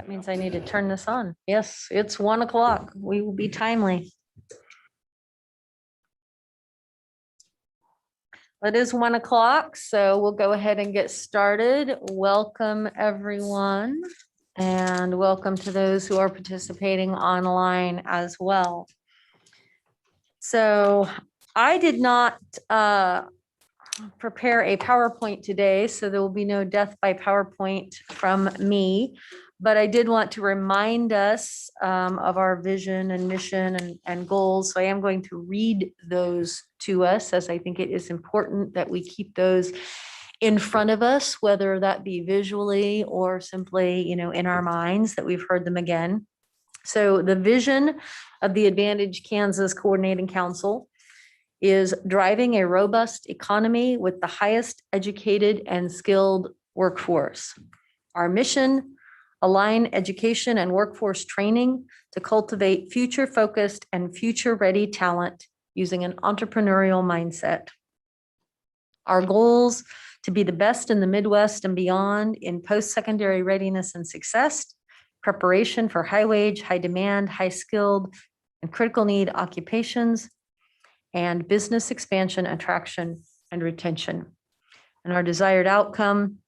That means I need to turn this on. Yes, it's 1 o'clock. We will be timely. It is 1 o'clock, so we'll go ahead and get started. Welcome, everyone, and welcome to those who are participating online as well. So I did not prepare a PowerPoint today, so there will be no death by PowerPoint from me. But I did want to remind us of our vision and mission and goals. So I am going to read those to us, as I think it is important that we keep those in front of us, whether that be visually or simply, in our minds, that we've heard them again. So the vision of the Advantage Kansas Coordinating Council is driving a robust economy with the highest educated and skilled workforce. Our mission: align education and workforce training to cultivate future-focused and future-ready talent using an entrepreneurial mindset. Our goals: to be the best in the Midwest and beyond in post-secondary readiness and success, preparation for high-wage, high-demand, high-skilled, and critical need occupations, and business expansion, attraction, and retention. And our desired outcome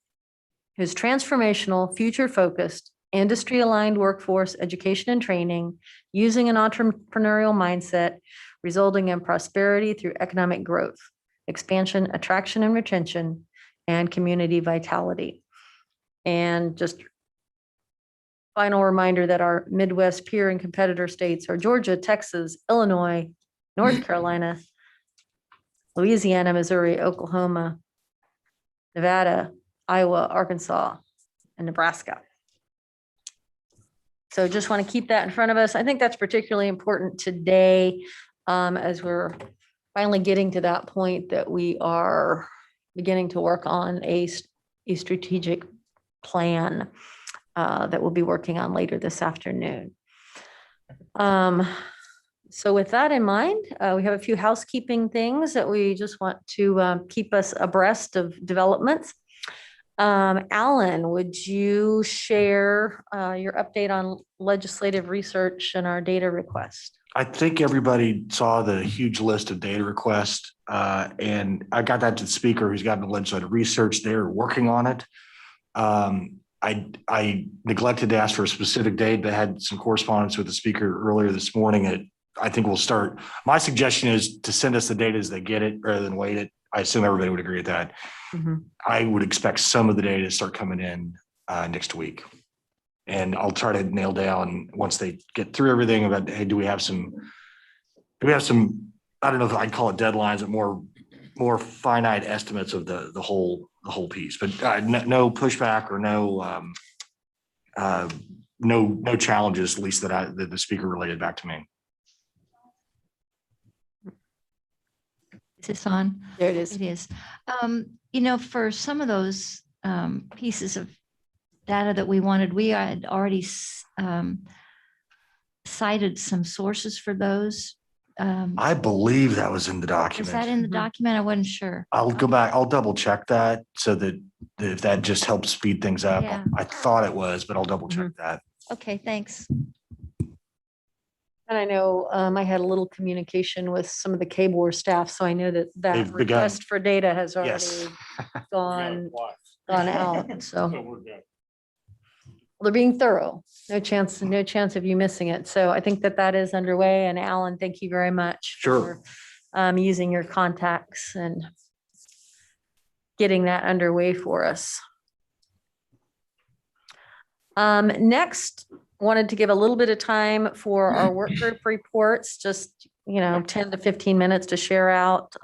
is transformational, future-focused, industry-aligned workforce education and training using an entrepreneurial mindset, resulting in prosperity through economic growth, expansion, attraction, and retention, and community vitality. And just final reminder that our Midwest peer and competitor states are Georgia, Texas, Illinois, North Carolina, Louisiana, Missouri, Oklahoma, Nevada, Iowa, Arkansas, and Nebraska. So just want to keep that in front of us. I think that's particularly important today, as we're finally getting to that point that we are beginning to work on a strategic plan that we'll be working on later this afternoon. So with that in mind, we have a few housekeeping things that we just want to keep us abreast of developments. Alan, would you share your update on legislative research and our data request? I think everybody saw the huge list of data requests, and I got that to the speaker who's gotten the legislative research. They're working on it. I neglected to ask for a specific date, but had some correspondence with the speaker earlier this morning. I think we'll start. My suggestion is to send us the data as they get it rather than wait it. I assume everybody would agree with that. Mm-hmm. I would expect some of the data to start coming in next week. And I'll try to nail down once they get through everything about, hey, do we have some, I don't know if I'd call it deadlines, but more finite estimates of the whole piece, but no pushback or no challenges, at least that the speaker related back to me. Is this on? There it is. It is. For some of those pieces of data that we wanted, we had already cited some sources for those. I believe that was in the document. Is that in the document? I wasn't sure. I'll go back. I'll double check that so that if that just helps speed things up. Yeah. I thought it was, but I'll double check that. Okay, thanks. And I know I had a little communication with some of the KBOR staff, so I know that request for data has already gone out. So they're being thorough. No chance of you missing it. So I think that is underway. And Alan, thank you very much for using your contacts and getting that underway for us. Next, wanted to give a little bit of time for our work group reports, just 10 to 15 minutes to share out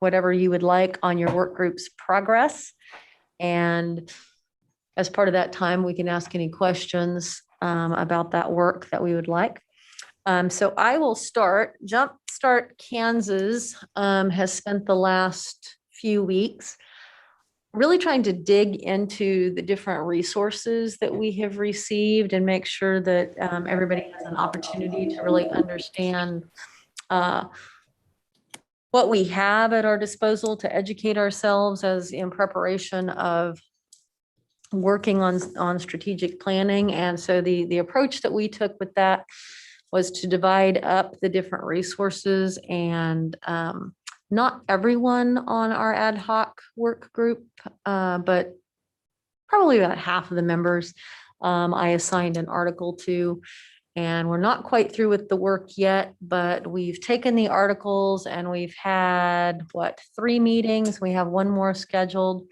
whatever you would like on your work group's progress. And as part of that time, we can ask any questions about that work that we would like. So I will start. Jumpstart Kansas has spent the last few weeks really trying to dig into the different resources that we have received and make sure that everybody has an opportunity to really understand what we have at our disposal to educate ourselves as in preparation of working on strategic planning. And so the approach that we took with that was to divide up the different resources, and not everyone on our ad hoc work group, but probably about half of the members, I assigned an article to. And we're not quite through with the work yet, but we've taken the articles and we've had, 3 meetings? We have one more scheduled.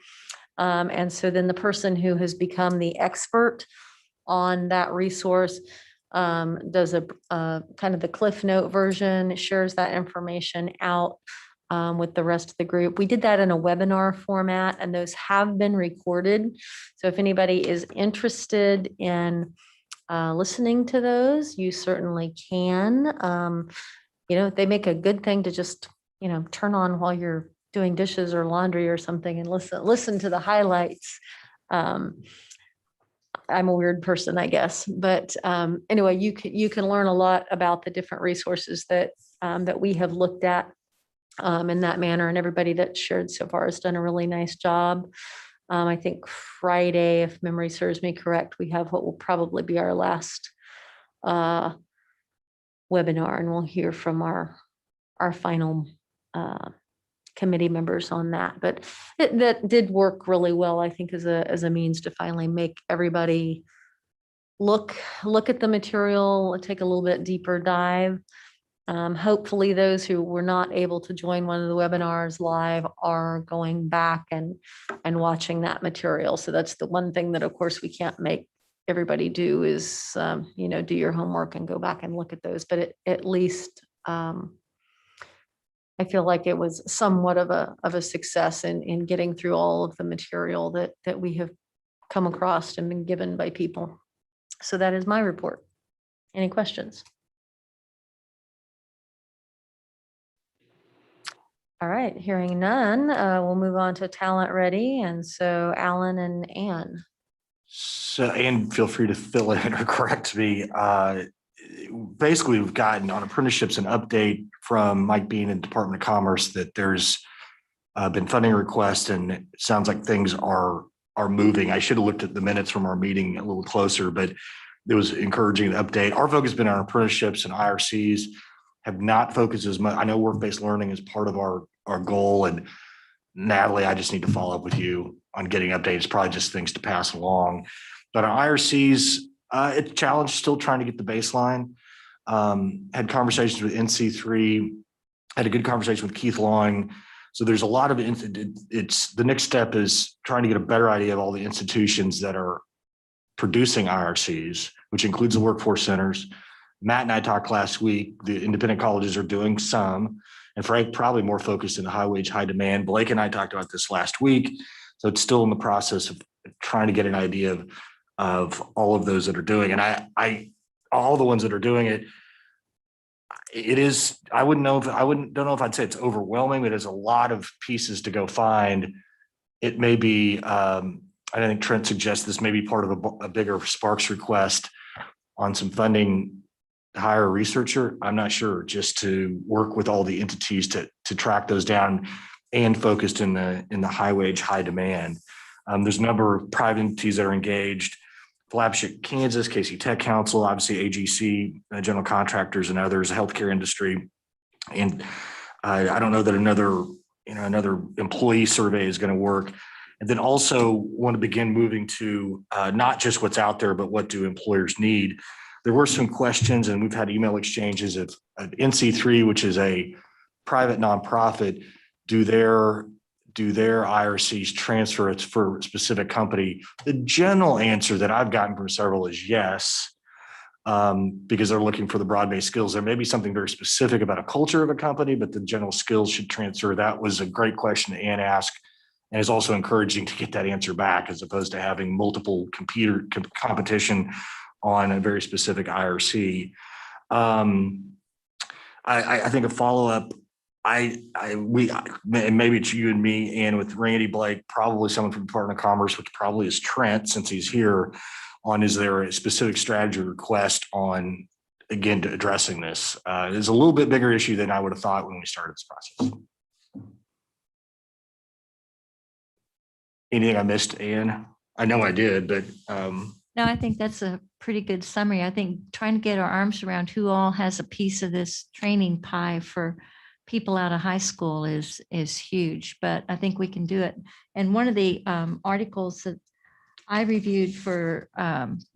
And so then the person who has become the expert on that resource does a kind of the Cliff Note version, shares that information out with the rest of the group. We did that in a webinar format, and those have been recorded. So if anybody is interested in listening to those, you certainly can. They make a good thing to just, turn on while you're doing dishes or laundry or something and listen to the highlights. I'm a weird person, I guess, but anyway, you can learn a lot about the different resources that we have looked at in that manner, and everybody that's shared so far has done a really nice job. I think Friday, if memory serves me correct, we have what will probably be our last webinar, and we'll hear from our final committee members on that. But that did work really well, I think, as a means to finally make everybody look at the material, take a little bit deeper dive. Hopefully those who were not able to join one of the webinars live are going back and watching that material. So that's the one thing that, of course, we can't make everybody do is, do your homework and go back and look at those. But at least I feel like it was somewhat of a success in getting through all of the material that we have come across and been given by people. So that is my report. Any questions? All right, hearing none, we'll move on to Talent Ready. And so Alan and Ann. So, and feel free to fill in or correct me. Basically, we've gotten on apprenticeships an update from Mike Bean in Department of Commerce that there's been funding requests, and it sounds like things are moving. I should have looked at the minutes from our meeting a little closer, but it was encouraging the update. Our focus has been on apprenticeships, and IRCs have not focused as much. I know work-based learning is part of our goal, and Natalie, I just need to follow up with you on getting updates, probably just things to pass along. But on IRCs, it's a challenge still trying to get the baseline. Had conversations with NC3, had a good conversation with Keith Long. So there's a lot of, it's the next step is trying to get a better idea of all the institutions that are producing IRCs, which includes the workforce centers. Matt and I talked last week, the independent colleges are doing some, and Frank probably more focused in the high wage, high demand. Blake and I talked about this last week. So it's still in the process of trying to get an idea of all of those that are doing. And I all the ones that are doing it, it is, I don't know if I'd say it's overwhelming, but there's a lot of pieces to go find. It may be, I think Trent suggests this may be part of a bigger Sparks request on some funding to hire a researcher. I'm not sure, just to work with all the entities to track those down and focused in the high wage, high demand. There's a number of private entities that are engaged. Flagship Kansas, Casey Tech Council, obviously AGC, general contractors and others, the healthcare industry. And I don't know that another employee survey is going to work. And then also want to begin moving to not just what's out there, but what do employers need? There were some questions, and we've had email exchanges of NC3, which is a private nonprofit. Do their IRCs transfer it for a specific company? The general answer that I've gotten from several is yes, because they're looking for the broad-based skills. There may be something very specific about a culture of a company, but the general skills should transfer. That was a great question that Ann asked, and it's also encouraging to get that answer back as opposed to having multiple competition on a very specific IRC. I think a follow-up, maybe it's you and me, and with Randy Blake, probably someone from the Department of Commerce, which probably is Trent, since he's here, on is there a specific strategy request on, again, to addressing this? It's a little bit bigger issue than I would have thought when we started this process. Anything I missed, Ann? I know I did, but No, I think that's a pretty good summary. I think trying to get our arms around who all has a piece of this training pie for people out of high school is huge, but I think we can do it. And one of the articles that I reviewed for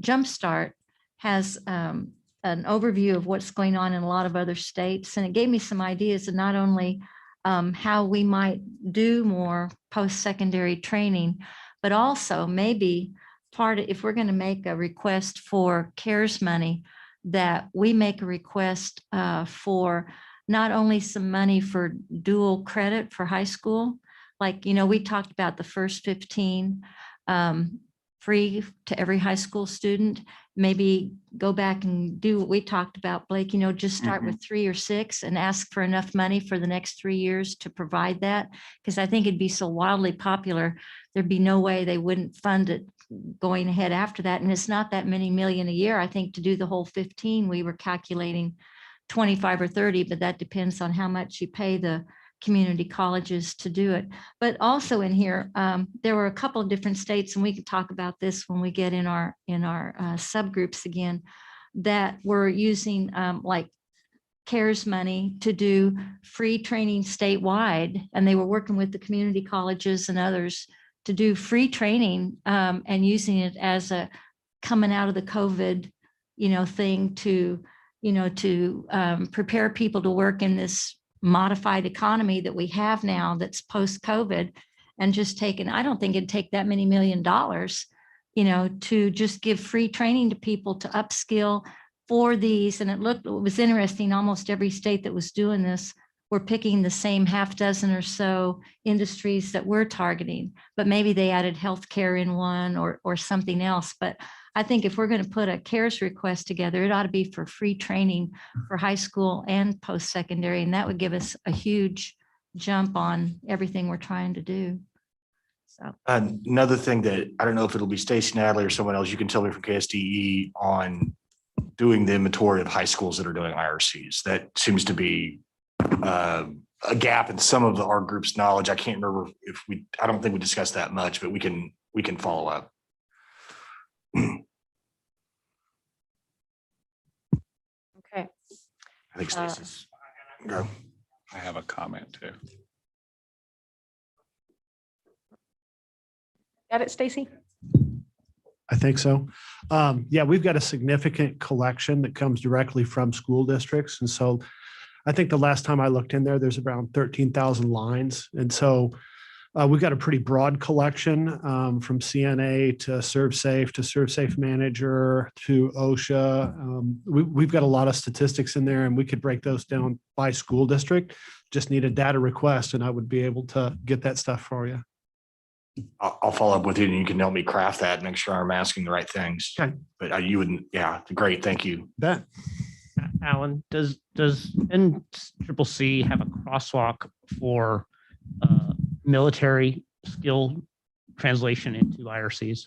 Jumpstart has an overview of what's going on in a lot of other states. And it gave me some ideas of not only how we might do more post-secondary training, but also maybe if we're going to make a request for CARES money, that we make a request for not only some money for dual credit for high school, like, we talked about the first 15 free to every high school student, maybe go back and do what we talked about, Blake, just start with 3 or 6 and ask for enough money for the next 3 years to provide that. Because I think it'd be so wildly popular, there'd be no way they wouldn't fund it going ahead after that. And it's not that many million a year. I think to do the whole 15, we were calculating 25 or 30, but that depends on how much you pay the community colleges to do it. But also in here, there were a couple of different states, and we could talk about this when we get in our subgroups again, that were using like CARES money to do free training statewide, and they were working with the community colleges and others to do free training and using it as a coming out of the COVID, thing to, prepare people to work in this modified economy that we have now that's post-COVID, and just taking, I don't think it'd take that many $1 million, to just give free training to people to upskill for these. And it was interesting, almost every state that was doing this were picking the same half dozen or so industries that we're targeting, but maybe they added healthcare in one or something else. But I think if we're going to put a CARES request together, it ought to be for free training for high school and post-secondary. And that would give us a huge jump on everything we're trying to do. So another thing that I don't know if it'll be Stacy Natalie or someone else, you can tell me from KSDE on doing the inventory of high schools that are doing IRCs. That seems to be a gap in some of our group's knowledge. I can't remember I don't think we discussed that much, but we can follow up. Okay. I think Stacy's go. I have a comment too. Got it, Stacy? I think so. Yeah, we've got a significant collection that comes directly from school districts. And so I think the last time I looked in there, there's around 13,000 lines. And so we've got a pretty broad collection from CNA to ServSafe to ServSafe Manager to OSHA. We've got a lot of statistics in there, and we could break those down by school district. Just need a data request, and I would be able to get that stuff for you. I'll follow up with you, and you can help me craft that and make sure I'm asking the right things. Okay. But you wouldn't, yeah, great. Thank you. Bet. Alan, does NCCC have a crosswalk for military skill translation into IRCs?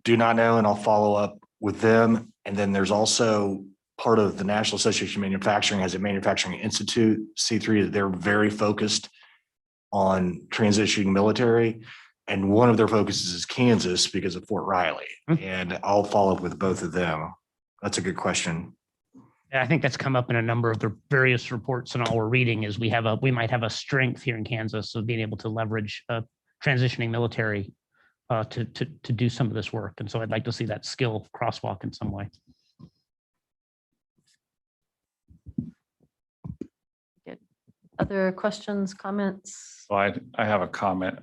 Do not know, and I'll follow up with them. And then there's also part of the National Association of Manufacturing has a manufacturing institute, C3, that they're very focused on transitioning military. And one of their focuses is Kansas because of Fort Riley. And I'll follow up with both of them. That's a good question. I think that's come up in a number of the various reports, and all we're reading is we might have a strength here in Kansas of being able to leverage transitioning military to do some of this work. And so I'd like to see that skill crosswalk in some way. Good. Other questions, comments? So I have a comment.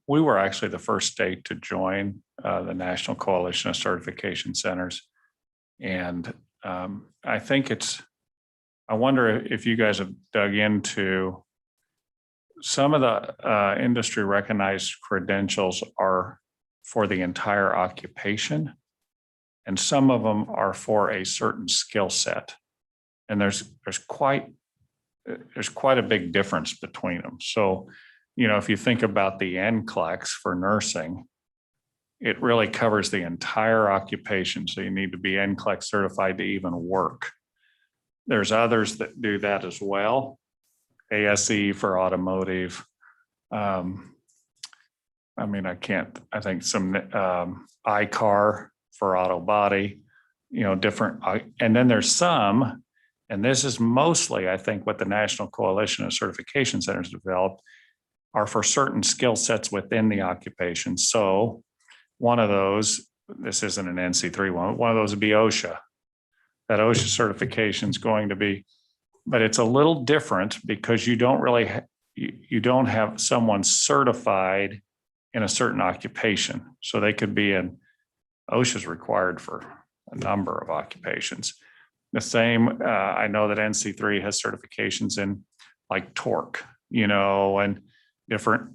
We were actually the first state to join the National Coalition of Certification Centers. And I think I wonder if you guys have dug into some of the industry recognized credentials are for the entire occupation, and some of them are for a certain skill set. And there's quite a big difference between them. So, if you think about the NCLEX for nursing, it really covers the entire occupation. So you need to be NCLEX certified to even work. There's others that do that as well. ASE for automotive. I mean, I think some ICAR for auto body, different, and then there's some, and this is mostly, I think, what the National Coalition of Certification Centers developed are for certain skill sets within the occupation. So one of those, this isn't an NC3 one of those would be OSHA. That OSHA certification is going to be, but it's a little different because you don't really, you don't have someone certified in a certain occupation. So they could be in, OSHA is required for a number of occupations. The same, I know that NC3 has certifications in like torque, and different,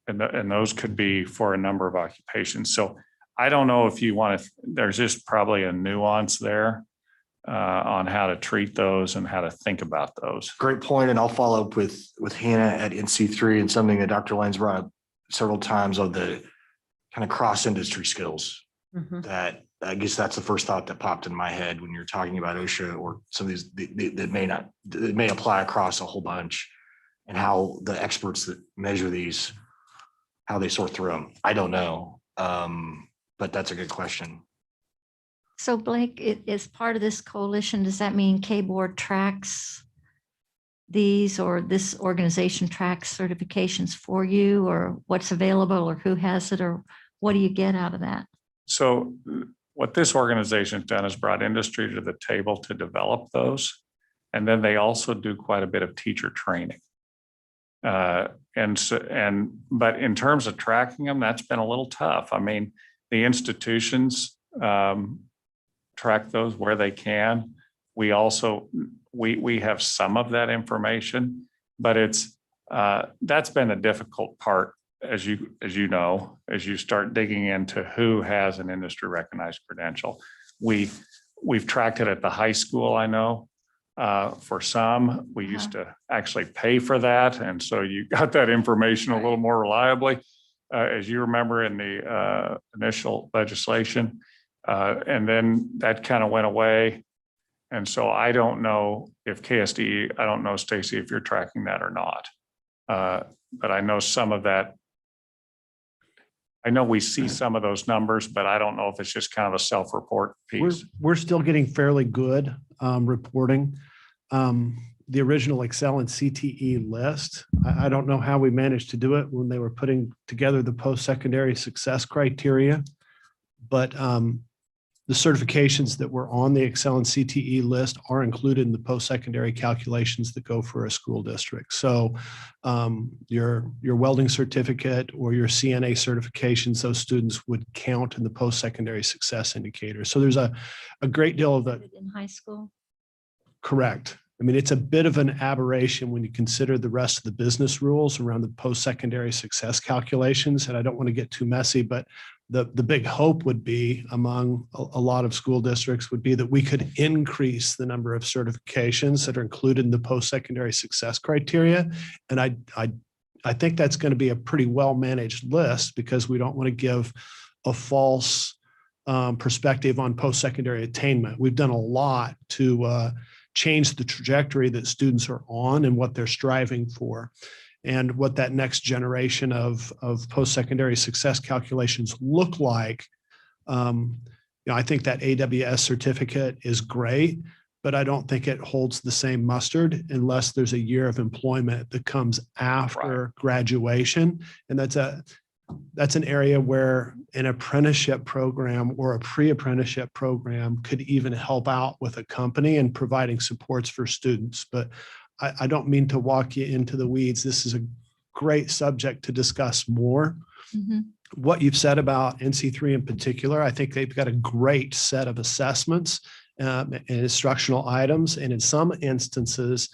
and those could be for a number of occupations. So I don't know if you want to, there's just probably a nuance there on how to treat those and how to think about those. Great point, and I'll follow up with Hannah at NC3 and something that Dr. Lane's brought up several times of the kind of cross-industry skills. Mhm. That I guess that's the first thought that popped in my head when you're talking about OSHA or some of these that may apply across a whole bunch, and how the experts that measure these, how they sort through them. I don't know, but that's a good question. So Blake, as part of this coalition, does that mean K-Board tracks these, or this organization tracks certifications for you, or what's available, or who has it, or what do you get out of that? So what this organization's done is brought industry to the table to develop those. And then they also do quite a bit of teacher training. But in terms of tracking them, that's been a little tough. I mean, the institutions track those where they can. We also, we have some of that information, but it's, that's been a difficult part, as you know, as you start digging into who has an industry recognized credential. We've tracked it at the high school, I know. For some, we used to actually pay for that. And so you got that information a little more reliably, as you remember in the initial legislation. And then that kind of went away. And so I don't know if KSDE, I don't know, Stacy, if you're tracking that or not. But I know some of that. I know we see some of those numbers, but I don't know if it's just kind of a self-report piece. We're still getting fairly good reporting. The original Excel and CTE list, I don't know how we managed to do it when they were putting together the post-secondary success criteria, but the certifications that were on the Excel and CTE list are included in the post-secondary calculations that go for a school district. So your welding certificate or your CNA certifications, those students would count in the post-secondary success indicator. So there's a great deal of that. In high school? Correct. I mean, it's a bit of an aberration when you consider the rest of the business rules around the post-secondary success calculations. And I don't want to get too messy, but the big hope would be among a lot of school districts would be that we could increase the number of certifications that are included in the post-secondary success criteria. And I think that's going to be a pretty well-managed list, because we don't want to give a false perspective on post-secondary attainment. We've done a lot to change the trajectory that students are on and what they're striving for, and what that next generation of post-secondary success calculations look like. I think that AWS certificate is great, but I don't think it holds the same mustard unless there's a year of employment that comes after graduation. And that's an area where an apprenticeship program or a pre-apprenticeship program could even help out with a company in providing supports for students. But I don't mean to walk you into the weeds. This is a great subject to discuss more. Mm-hmm. What you've said about NC3 in particular, I think they've got a great set of assessments and instructional items, and in some instances,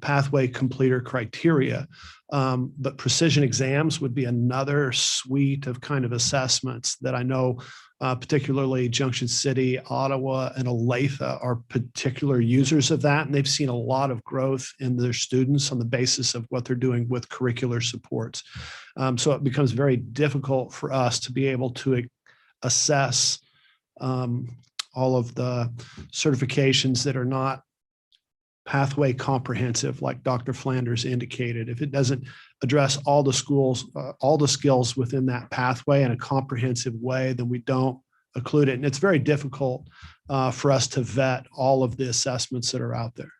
pathway completer criteria. But precision exams would be another suite of kind of assessments that I know particularly Junction City, Ottawa, and Olathe are particular users of that. And they've seen a lot of growth in their students on the basis of what they're doing with curricular supports. So it becomes very difficult for us to be able to assess all of the certifications that are not pathway comprehensive, like Dr. Flanders indicated. If it doesn't address all the schools, all the skills within that pathway in a comprehensive way, then we don't include it. And it's very difficult for us to vet all of the assessments that are out there.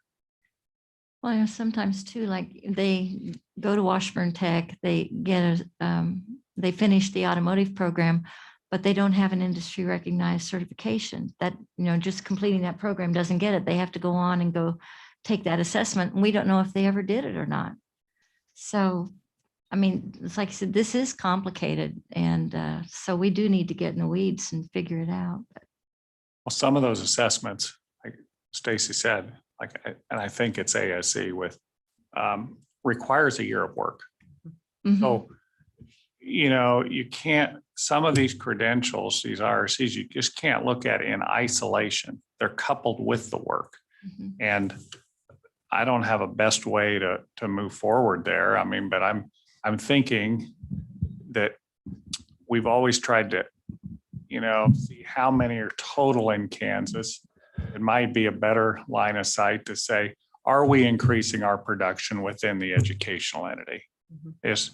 Well, you know, sometimes too, like they go to Washburn Tech, they get they finish the automotive program, but they don't have an industry recognized certification. That, you know, just completing that program doesn't get it. They have to go on and go take that assessment. And we don't know if they ever did it or not. So, I mean, it's like I said, this is complicated. And so we do need to get in the weeds and figure it out. Well, some of those assessments, like Stacy said, and I think it's ASE with, requires a year of work. Mhm. So, you know, you can't, some of these credentials, these IRCs, you just can't look at in isolation. They're coupled with the work. Mhm. And I don't have a best way to move forward there. I mean, but I'm thinking that we've always tried to, you know, see how many are total in Kansas. It might be a better line of sight to say, are we increasing our production within the educational entity? Is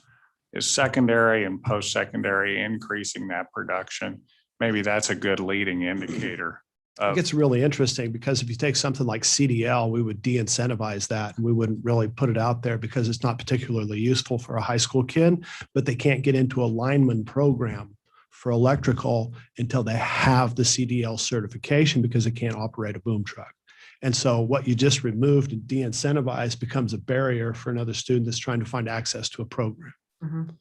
secondary and post-secondary increasing that production? Maybe that's a good leading indicator. It gets really interesting because if you take something like CDL, we would de-incentivize that and we wouldn't really put it out there because it's not particularly useful for a high school kid, but they can't get into a lineman program for electrical until they have the CDL certification because they can't operate a boom truck. And so what you just removed and de-incentivized becomes a barrier for another student that's trying to find access to a program. Mhm.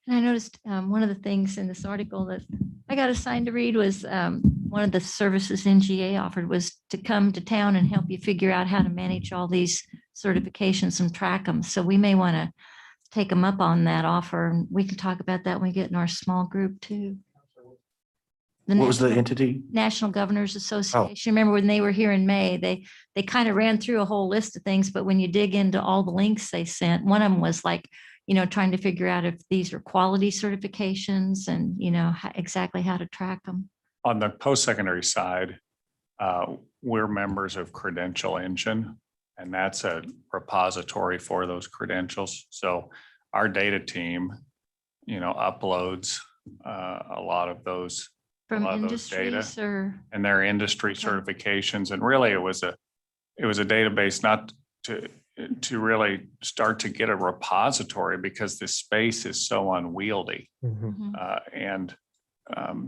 And I noticed one of the things in this article that I got assigned to read was one of the services NGA offered was to come to town and help you figure out how to manage all these certifications and track them. So we may want to take them up on that offer. And we can talk about that when we get in our small group too. What was the entity? National Governors Association. Remember when they were here in May, they kind of ran through a whole list of things, but when you dig into all the links they sent, one of them was like, you know, trying to figure out if these are quality certifications and, you know, exactly how to track them. On the post-secondary side, we're members of Credential Engine, and that's a repository for those credentials. So our data team, you know, uploads a lot of those From lot of those data. industries or, and their industry Okay. certifications. And really it was a database not to really start to get a repository because this space is so unwieldy. Mhm.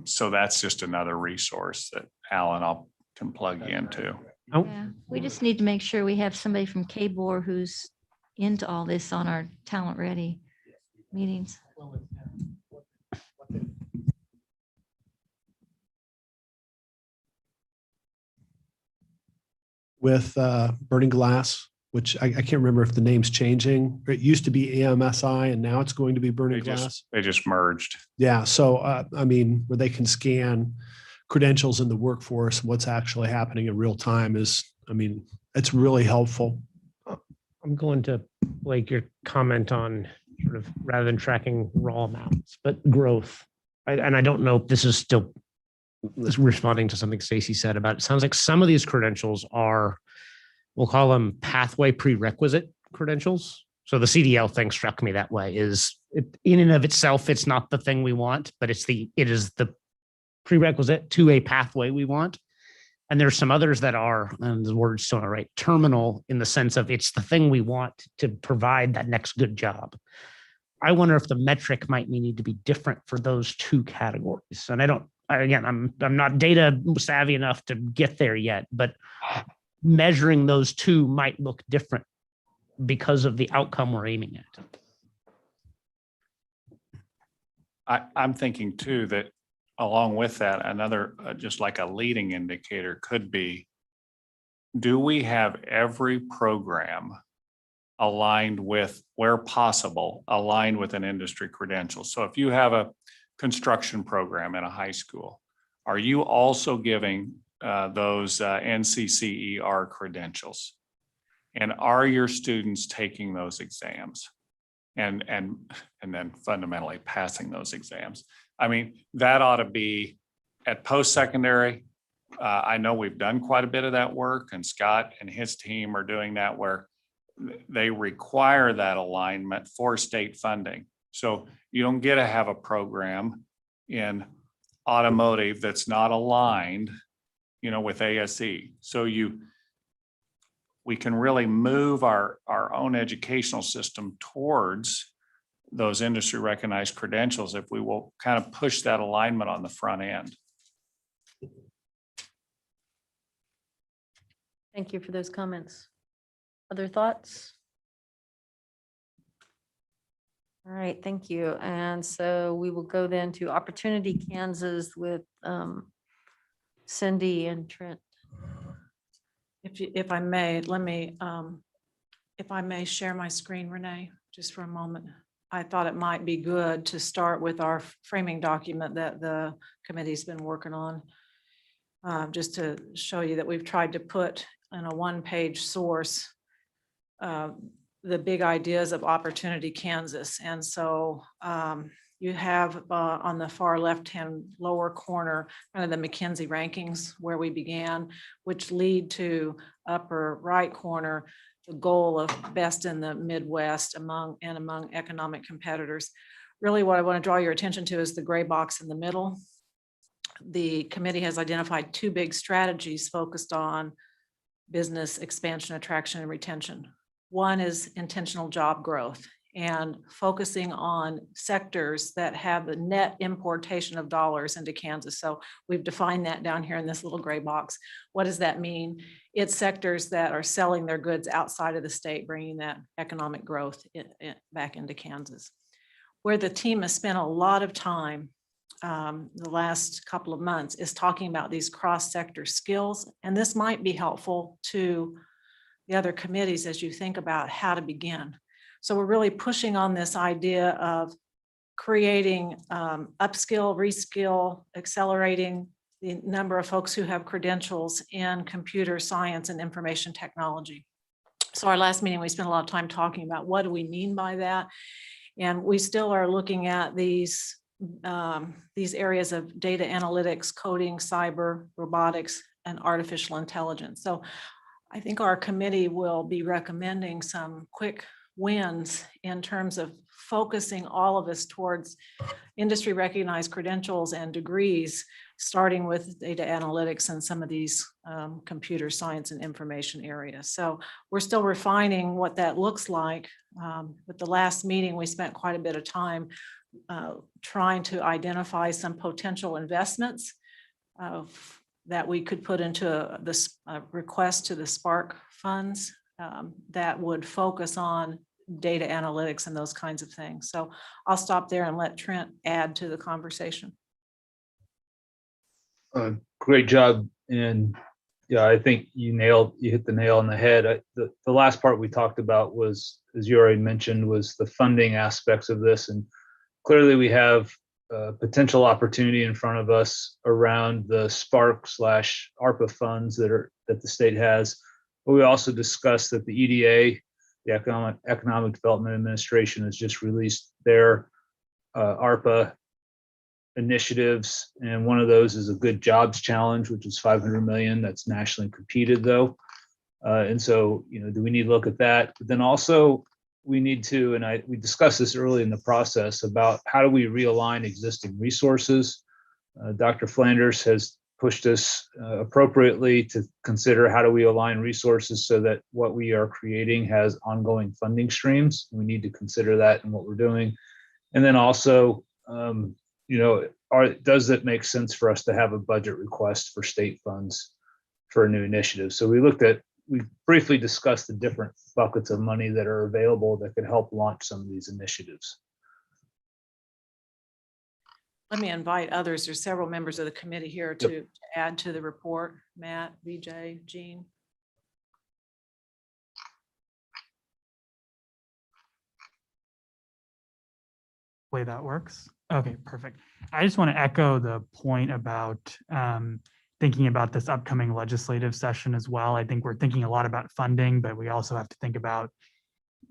So that's just another resource that Alan can plug you into. Yeah, we just need to make sure we have somebody from KBOR who's into all this on our talent ready meetings. With Burning Glass, which I can't remember if the name's changing. It used to be AMSI and now it's going to be Burning Glass. They just merged. Yeah. So, I mean, where they can scan credentials in the workforce, what's actually happening in real time is, I mean, it's really helpful. I'm going to like your comment on sort of rather than tracking raw amounts, but growth. And I don't know if this is still responding to something Stacy said about it. Sounds like some of these credentials are, we'll call them pathway prerequisite credentials. So the CDL thing struck me that way is it, in and of itself, it's not the thing we want, but it is the prerequisite to a pathway we want. And there's some others that are, and the word's don't right, terminal in the sense of it's the thing we want to provide that next good job. I wonder if the metric might need to be different for those two categories. And I'm not data savvy enough to get there yet, but measuring those two might look different because of the outcome we're aiming at. I'm thinking too that along with that, another just like a leading indicator could be, do we have every program aligned with, where possible, aligned with an industry credential? So if you have a construction program in a high school, are you also giving those NCCER credentials? And are your students taking those exams and then fundamentally passing those exams? I mean, that ought to be at post-secondary. I know we've done quite a bit of that work, and Scott and his team are doing that, where they require that alignment for state funding. So you don't get to have a program in automotive that's not aligned, with ASE. So we can really move our own educational system towards those industry recognized credentials if we will kind of push that alignment on the front end. Thank you for those comments. Other thoughts? All right, thank you. And so we will go then to Opportunity Kansas with Cindy and Trent. If I may, let me, if I may share my screen, Renee, just for a moment. I thought it might be good to start with our framing document that the committee's been working on. Just to show you that we've tried to put in a one-page source the big ideas of Opportunity Kansas. And so you have on the far left-hand lower corner, kind of the McKinsey rankings where we began, which lead to upper right corner, the goal of best in the Midwest among economic competitors. Really what I want to draw your attention to is the gray box in the middle. The committee has identified two big strategies focused on business expansion, attraction, and retention. One is intentional job growth and focusing on sectors that have the net importation of dollars into Kansas. So we've defined that down here in this little gray box. What does that mean? It's sectors that are selling their goods outside of the state, bringing that economic growth back into Kansas. Where the team has spent a lot of time the last couple of months is talking about these cross-sector skills. And this might be helpful to the other committees as you think about how to begin. So we're really pushing on this idea of creating upskill, reskill, accelerating the number of folks who have credentials in computer science and information technology. So our last meeting, we spent a lot of time talking about what do we mean by that? And we still are looking at these areas of data analytics, coding, cyber, robotics, and artificial intelligence. So I think our committee will be recommending some quick wins in terms of focusing all of us towards industry recognized credentials and degrees, starting with data analytics and some of these computer science and information areas. So we're still refining what that looks like. With the last meeting, we spent quite a bit of time trying to identify some potential investments that we could put into this request to the Spark funds that would focus on data analytics and those kinds of things. So I'll stop there and let Trent add to the conversation. Great job. And yeah, I think you hit the nail on the head. The last part we talked about was, as you already mentioned, was the funding aspects of this. And clearly we have potential opportunity in front of us around the Spark/ARPA funds that the state has. But we also discussed that the EDA, the Economic Development Administration, has just released their ARPA initiatives. And one of those is a Good Jobs Challenge, which is $500 million. That's nationally competed though. And so, do we need to look at that? But then also we need to, and we discussed this early in the process about how do we realign existing resources. Dr. Flanders has pushed us appropriately to consider how do we align resources so that what we are creating has ongoing funding streams. We need to consider that in what we're doing. And then also, does it make sense for us to have a budget request for state funds for a new initiative? So we briefly discussed the different buckets of money that are available that could help launch some of these initiatives. Let me invite others. There's several members of the committee here to add to the report. Matt, VJ, Jean. Way that works. Okay, perfect. I just want to echo the point about thinking about this upcoming legislative session as well. I think we're thinking a lot about funding, but we also have to think about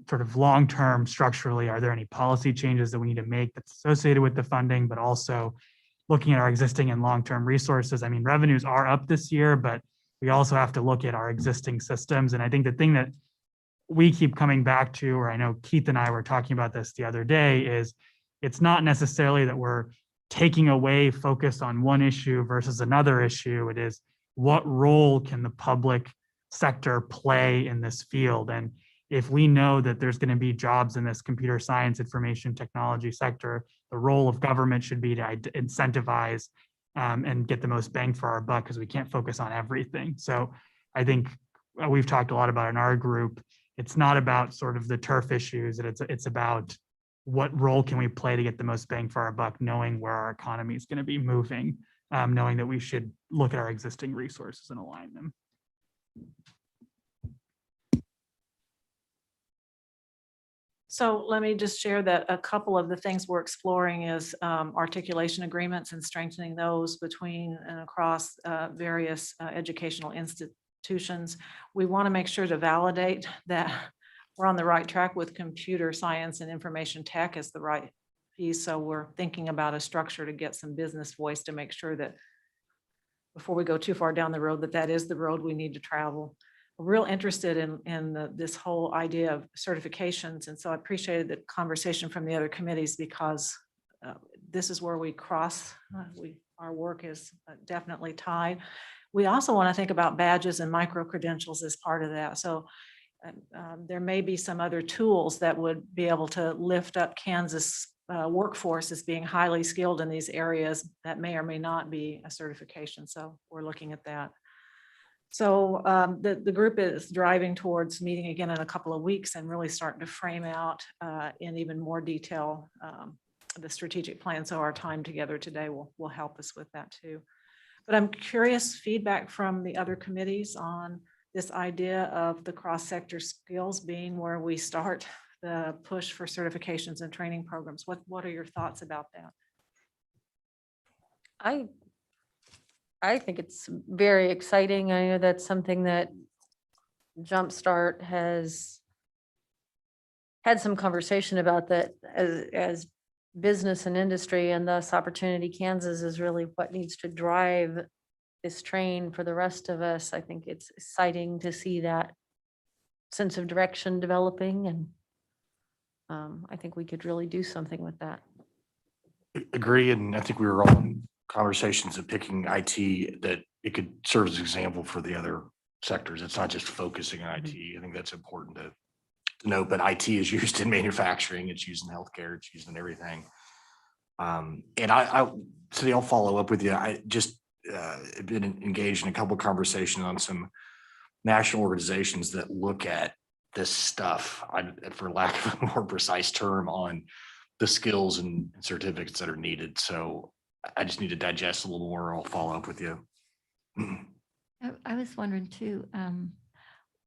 sort of long-term structurally, are there any policy changes that we need to make that's associated with the funding, but also looking at our existing and long-term resources. I mean, revenues are up this year, but we also have to look at our existing systems. And I think the thing that we keep coming back to, or I know Keith and I were talking about this the other day, is it's not necessarily that we're taking away focus on one issue versus another issue. It is, what role can the public sector play in this field? And if we know that there's going to be jobs in this computer science, information technology sector, the role of government should be to incentivize and get the most bang for our buck, because we can't focus on everything. So I think we've talked a lot about in our group, it's not about sort of the turf issues, it's about what role can we play to get the most bang for our buck, knowing where our economy is going to be moving, knowing that we should look at our existing resources and align them. So let me just share that a couple of the things we're exploring is articulation agreements and strengthening those between and across various educational institutions. We want to make sure to validate that we're on the right track with computer science and information tech as the right piece. So we're thinking about a structure to get some business voice to make sure that before we go too far down the road, that is the road we need to travel. We're real interested in this whole idea of certifications. And so I appreciated the conversation from the other committees, because this is where we cross, our work is definitely tied. We also want to think about badges and micro-credentials as part of that. So there may be some other tools that would be able to lift up Kansas workforce as being highly skilled in these areas that may or may not be a certification. So we're looking at that. So the group is driving towards meeting again in a couple of weeks and really starting to frame out in even more detail the strategic plan. So our time together today will help us with that too. But I'm curious feedback from the other committees on this idea of the cross-sector skills being where we start the push for certifications and training programs. What are your thoughts about that? I think it's very exciting. I know that's something that Jumpstart has had some conversation about, that as business and industry, and thus Opportunity Kansas is really what needs to drive this train for the rest of us. I think it's exciting to see that sense of direction developing, and I think we could really do something with that. Agree, and I think we were all in conversations of picking IT, that it could serve as an example for the other sectors. It's not just focusing on IT. I think that's important to note, but IT is used in manufacturing, it's used in healthcare, it's used in everything. And so I'll follow up with you. I just been engaged in a couple of conversations on some national organizations that look at this stuff, for lack of a more precise term, on the skills and certificates that are needed. So I just need to digest a little more. I'll follow up with you. I was wondering too,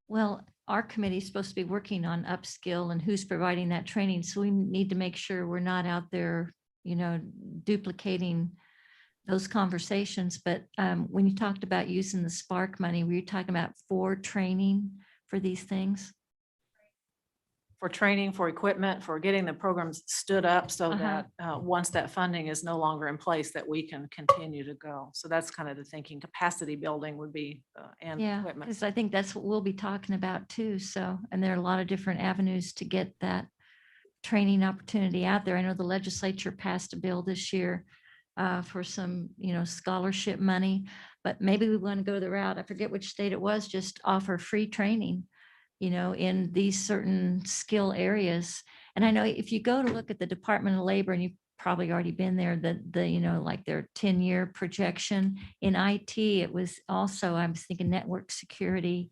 well, our committee is supposed to be working on upskill and who's providing that training. So we need to make sure we're not out there, duplicating those conversations. But when you talked about using the Spark money, were you talking about for training for these things? For training, for equipment, for getting the programs stood up so that once that funding is no longer in place, that we can continue to go. So that's kind of the thinking. Capacity building would be and Yeah, equipment. because I think that's what we'll be talking about too. So, and there are a lot of different avenues to get that training opportunity out there. I know the legislature passed a bill this year for some, scholarship money, but maybe we want to go the route, I forget which state it was, just offer free training, in these certain skill areas. And I know if you go to look at the Department of Labor, and you've probably already been there, like their 10-year projection in IT, it was also, I was thinking network security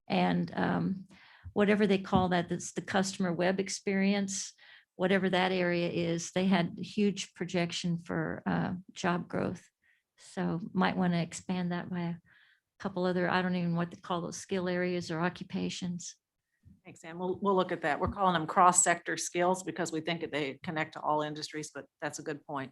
and whatever they call that, that's the customer web experience, whatever that area is, they had huge projection for job growth. So might want to expand that by a couple other, I don't even know what to call those skill areas or occupations. Thanks, Sam. We'll look at that. We're calling them cross-sector skills because we think that they connect to all industries, but that's a good point.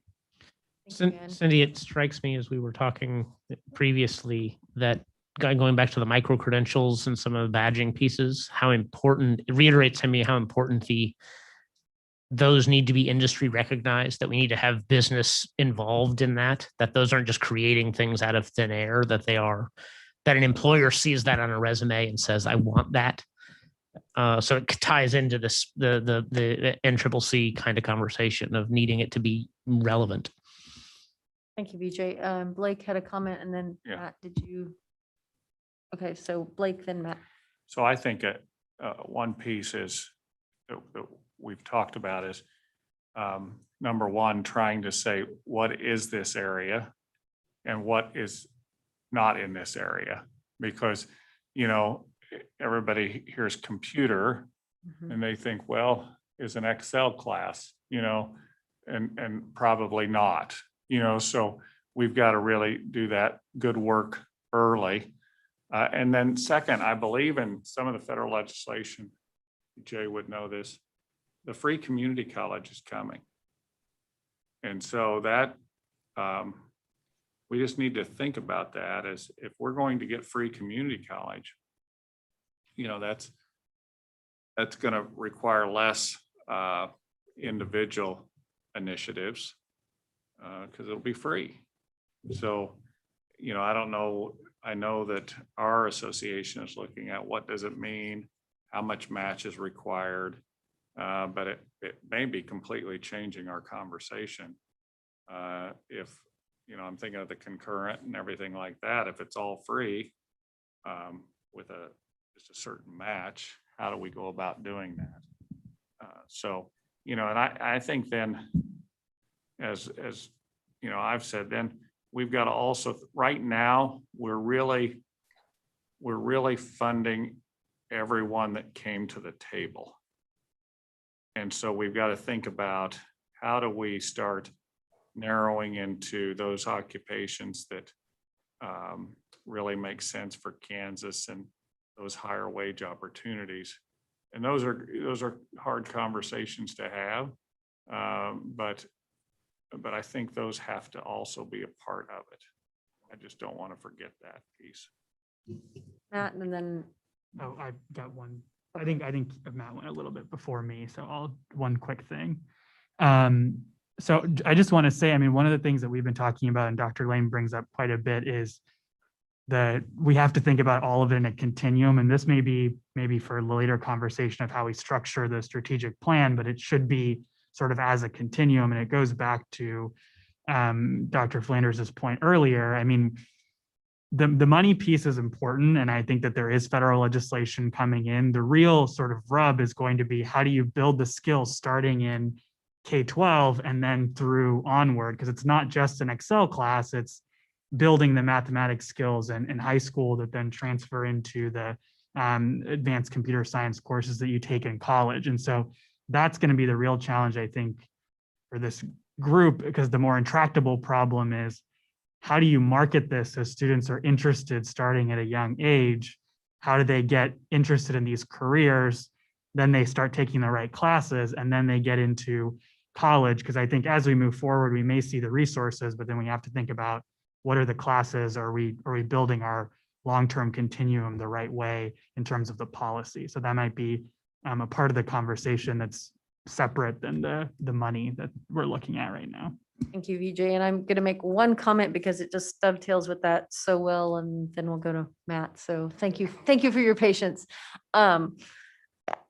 Thank you, Ann. Cindy, it strikes me as we were talking previously that going back to the micro credentials and some of the badging pieces, how important, it reiterates to me how important those need to be industry recognized, that we need to have business involved in that those aren't just creating things out of thin air, that an employer sees that on a resume and says, I want that. So it ties into this, the NCCC kind of conversation of needing it to be relevant. Thank you, VJ. Blake had a comment and then Yeah. Matt, did you? Okay, so Blake, then Matt. So I think one piece is that we've talked about is number one, trying to say, what is this area and what is not in this area? Because, you know, everybody hears computer Mhm. and they think, well, is an Excel class, you know, and probably not, you know, so we've got to really do that good work early. And then second, I believe in some of the federal legislation, Jay would know this, the free community college is coming. And so that, we just need to think about that as if we're going to get free community college, you know, that's going to require less individual initiatives because it'll be free. So, you know, I don't know. I know that our association is looking at what does it mean, how much match is required, but it may be completely changing our conversation. If, you know, I'm thinking of the concurrent and everything like that, if it's all free with just a certain match, how do we go about doing that? So, you know, and I think then as you know, I've said, then we've got to also, right now, we're really funding everyone that came to the table. And so we've got to think about how do we start narrowing into those occupations that really make sense for Kansas and those higher wage opportunities. And those are hard conversations to have, but I think those have to also be a part of it. I just don't want to forget that piece. Matt, and then, Oh, I've got one. I think Matt went a little bit before me, so one quick thing. So I just want to say, I mean, one of the things that we've been talking about and Dr. Lane brings up quite a bit is that we have to think about all of it in a continuum. And this may be maybe for a later conversation of how we structure the strategic plan, but it should be sort of as a continuum. And it goes back to Dr. Flanders' point earlier. I mean, the money piece is important. And I think that there is federal legislation coming in. The real sort of rub is going to be, how do you build the skills starting in K-12 and then through onward? Because it's not just an Excel class, it's building the mathematics skills in high school that then transfer into the advanced computer science courses that you take in college. And so that's going to be the real challenge, I think, for this group, because the more intractable problem is, how do you market this so students are interested starting at a young age? How do they get interested in these careers? Then they start taking the right classes and then they get into college. Because I think as we move forward, we may see the resources, but then we have to think about what are the classes? Are we building our long-term continuum the right way in terms of the policy? So that might be a part of the conversation that's separate than the money that we're looking at right now. thank you, VJ. And I'm going to make one comment because it just dovetails with that so well, and then we'll go to Matt. So thank you. Thank you for your patience.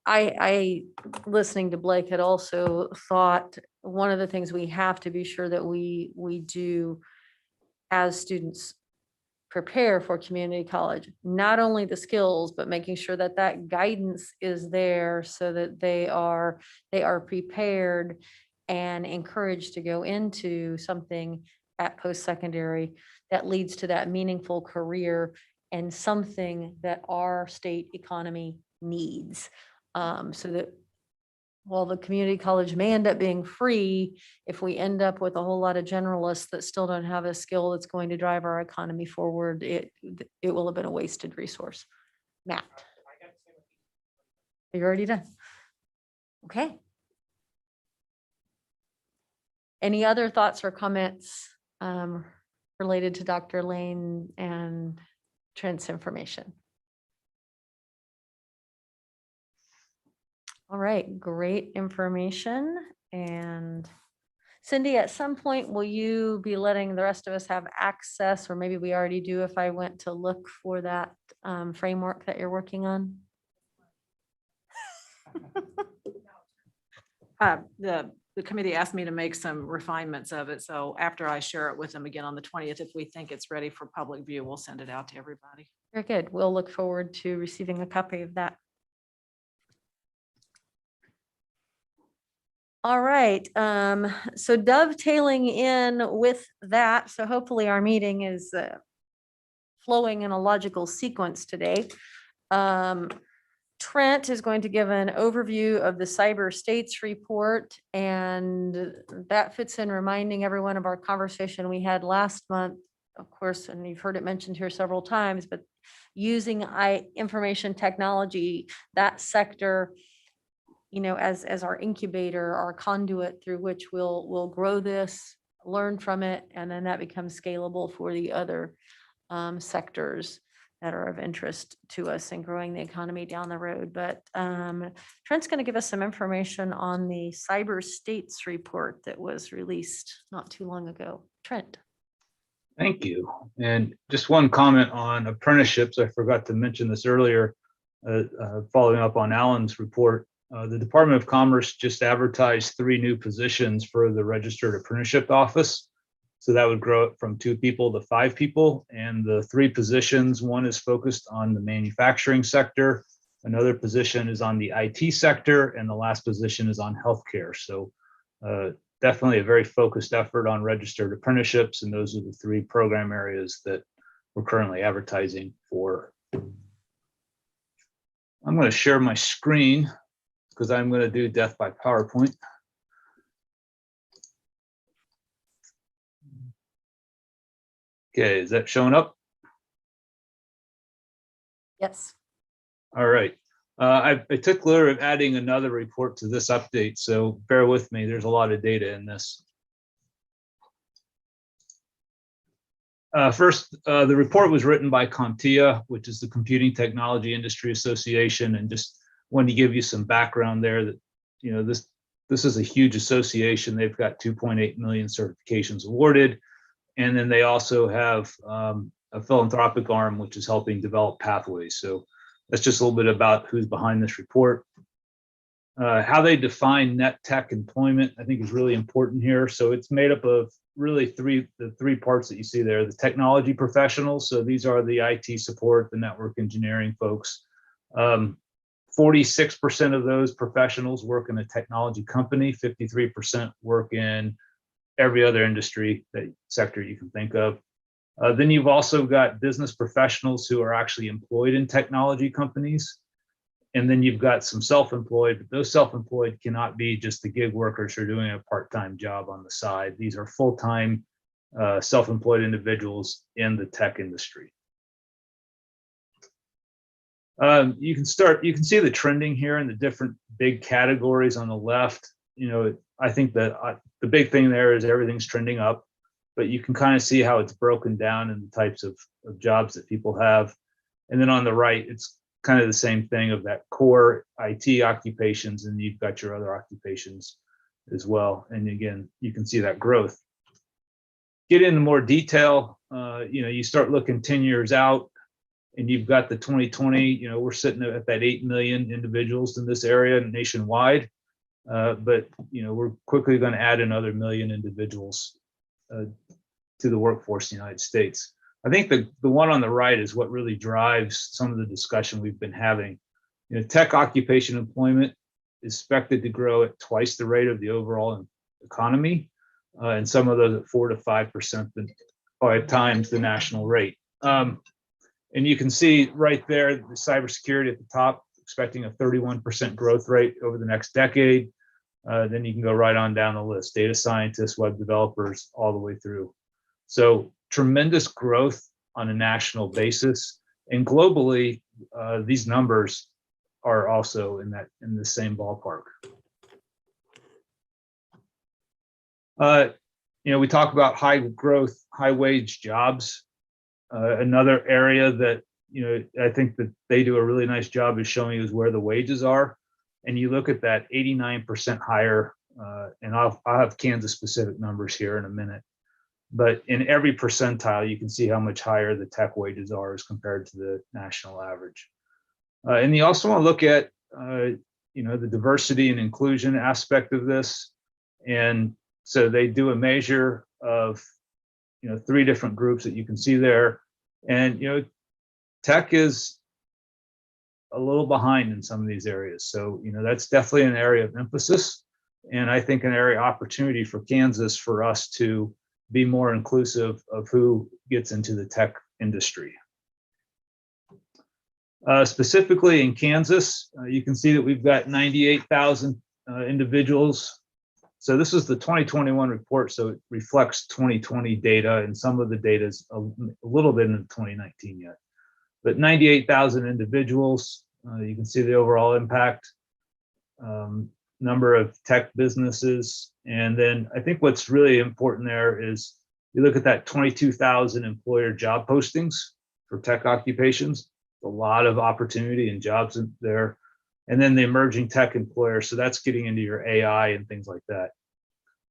I listening to Blake had also thought one of the things we have to be sure that we do as students prepare for community college, not only the skills, but making sure that that guidance is there so that they are prepared and encouraged to go into something at post-secondary that leads to that meaningful career and something that our state economy needs. So that while the community college may end up being free, if we end up with a whole lot of generalists that still don't have a skill that's going to drive our economy forward, it will have been a wasted resource. Matt. You're already done. Okay. Any other thoughts or comments related to Dr. Lane and Trent's information? All right, great information. And Cindy, at some point, will you be letting the rest of us have access, or maybe we already do if I went to look for that framework that you're working on? The committee asked me to make some refinements of it. So after I share it with them again on the 20th, if we think it's ready for public view, we'll send it out to everybody. Very good. We'll look forward to receiving a copy of that. All right, so dovetailing in with that, so hopefully our meeting is flowing in a logical sequence today. Trent is going to give an overview of the cyber states report, and that fits in reminding everyone of our conversation we had last month, of course, and you've heard it mentioned here several times, but using information technology, that sector, you know, as our incubator, our conduit through which we'll grow this, learn from it, and then that becomes scalable for the other sectors that are of interest to us in growing the economy down the road. But Trent's going to give us some information on the cyber states report that was released not too long ago. Trent. Thank you. And just one comment on apprenticeships. I forgot to mention this earlier, following up on Alan's report. The Department of Commerce just advertised 3 new positions for the Registered Apprenticeship Office. So that would grow it from 2 people to 5 people. And the 3 positions, one is focused on the manufacturing sector, another position is on the IT sector, and the last position is on healthcare. So definitely a very focused effort on registered apprenticeships. And those are the 3 program areas that we're currently advertising for. I'm going to share my screen because I'm going to do death by PowerPoint. Okay, is that showing up? Yes. All right. I took the liberty of adding another report to this update, so bear with me. There's a lot of data in this. First, the report was written by CompTIA, which is the Computing Technology Industry Association, and just wanted to give you some background there that, you know, this is a huge association. They've got 2.8 million certifications awarded. And then they also have a philanthropic arm, which is helping develop pathways. So that's just a little bit about who's behind this report. How they define net tech employment, I think, is really important here. So it's made up of really the three parts that you see there. The technology professionals, so these are the IT support, the network engineering folks. 46% of those professionals work in a technology company, 53% work in every other industry sector you can think of. Then you've also got business professionals who are actually employed in technology companies. And then you've got some self-employed, but those self-employed cannot be just the gig workers who are doing a part-time job on the side. These are full-time self-employed individuals in the tech industry. You can see the trending here in the different big categories on the left. You know, I think that the big thing there is everything's trending up, but you can kind of see how it's broken down in the types of jobs that people have. And then on the right, it's kind of the same thing of that core IT occupations, and you've got your other occupations as well. And again, you can see that growth. Get into more detail, you know, you start looking 10 years out, and you've got the 2020, you know, we're sitting at that 8 million individuals in this area nationwide. But, you know, we're quickly going to add another 1 million individuals to the workforce in the United States. I think the one on the right is what really drives some of the discussion we've been having. You know, tech occupation employment is expected to grow at twice the rate of the overall economy, and some of those at 4 to 5%, 5 times the national rate. And you can see right there, the cybersecurity at the top, expecting a 31% growth rate over the next decade. Then you can go right on down the list, data scientists, web developers, all the way through. So tremendous growth on a national basis, and globally, these numbers are also in the same ballpark. You know, we talk about high growth, high wage jobs. Another area that, you know, I think that they do a really nice job is showing us where the wages are. And you look at that 89% higher, and I'll have Kansas specific numbers here in a minute. But in every percentile, you can see how much higher the tech wages are as compared to the national average. And you also want to look at the diversity and inclusion aspect of this. And so they do a measure of, 3 different groups that you can see there. And, tech is a little behind in some of these areas. So, that's definitely an area of emphasis. And I think an area of opportunity for Kansas for us to be more inclusive of who gets into the tech industry. Specifically in Kansas, you can see that we've got 98,000 individuals. So this is the 2021 report, so it reflects 2020 data, and some of the data is a little bit in 2019 yet. But 98,000 individuals, you can see the overall impact, number of tech businesses. And then I think what's really important there is you look at that 22,000 employer job postings for tech occupations, a lot of opportunity and jobs in there. And then the emerging tech employers, so that's getting into your AI and things like that.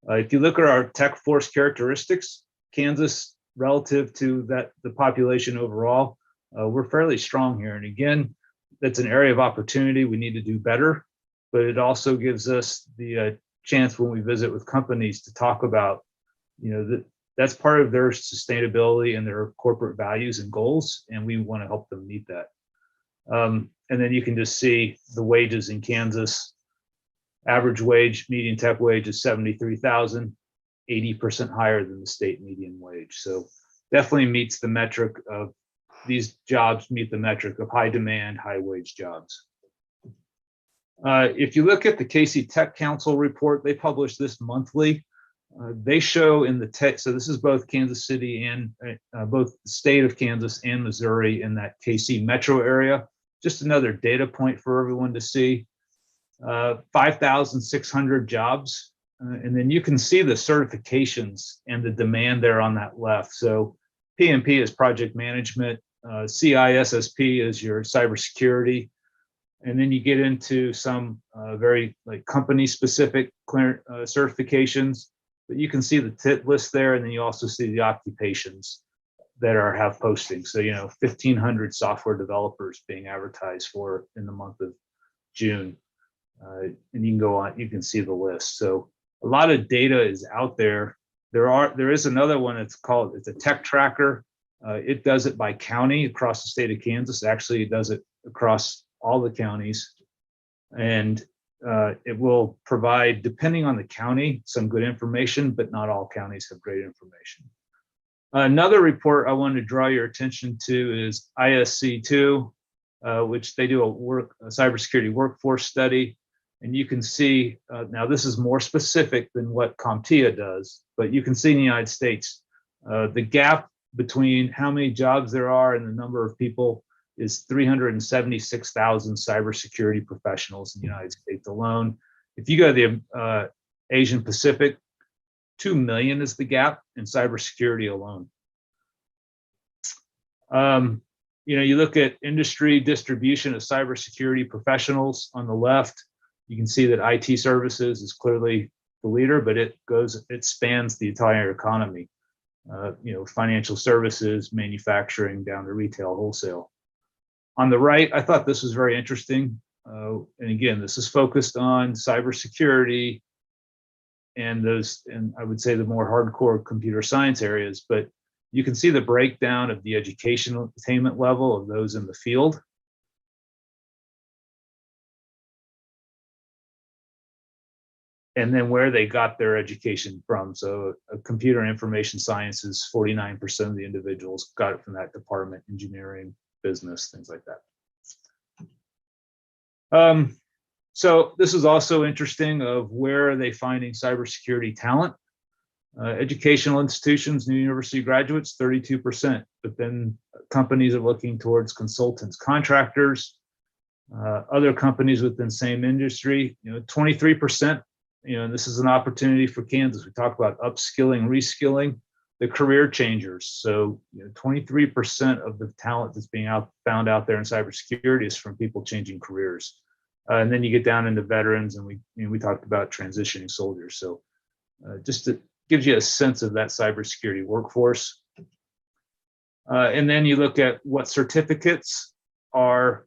If you look at our tech force characteristics, Kansas relative to the population overall, we're fairly strong here. And again, that's an area of opportunity. We need to do better, but it also gives us the chance when we visit with companies to talk about, that's part of their sustainability and their corporate values and goals, and we want to help them meet that. And then you can just see the wages in Kansas. Average wage, median tech wage is 73,000, 80% higher than the state median wage. So definitely meets the metric of these jobs meet the metric of high demand, high wage jobs. If you look at the KC Tech Council report, they publish this monthly. They show in the tech, so this is both Kansas City and both the state of Kansas and Missouri in that KC metro area. Just another data point for everyone to see. 5,600 jobs. And then you can see the certifications and the demand there on that left. So PMP is project management, CISSP is your cybersecurity. And then you get into some very company specific certifications, but you can see the TIT list there. And then you also see the occupations that have postings. So, 1,500 software developers being advertised for in the month of June. And you can go on, you can see the list. So a lot of data is out there. There is another one, it's a tech tracker. It does it by county across the state of Kansas. Actually, it does it across all the counties. And it will provide, depending on the county, some good information, but not all counties have great information. Another report I wanted to draw your attention to is ISC2, which they do a cybersecurity workforce study. And you can see, now this is more specific than what CompTIA does, but you can see in the United States, the gap between how many jobs there are and the number of people is 376,000 cybersecurity professionals in the United States alone. If you go to the Asian Pacific, 2 million is the gap in cybersecurity alone. You look at industry distribution of cybersecurity professionals on the left. You can see that IT services is clearly the leader, but it spans the entire economy. Financial services, manufacturing, down to retail, wholesale. On the right, I thought this was very interesting. And again, this is focused on cybersecurity and I would say the more hardcore computer science areas, but you can see the breakdown of the educational attainment level of those in the field. And then where they got their education from. So computer information sciences, 49% of the individuals got it from that department, engineering, business, things like that. So this is also interesting of where are they finding cybersecurity talent. Educational institutions, new university graduates, 32%, but then companies are looking towards consultants, contractors, other companies within the same industry, 23%, and this is an opportunity for Kansas. We talk about upskilling, reskilling, the career changers. So 23% of the talent that's being found out there in cybersecurity is from people changing careers. And then you get down into veterans, and we talked about transitioning soldiers. So just to gives you a sense of that cybersecurity workforce. And then you look at what certificates are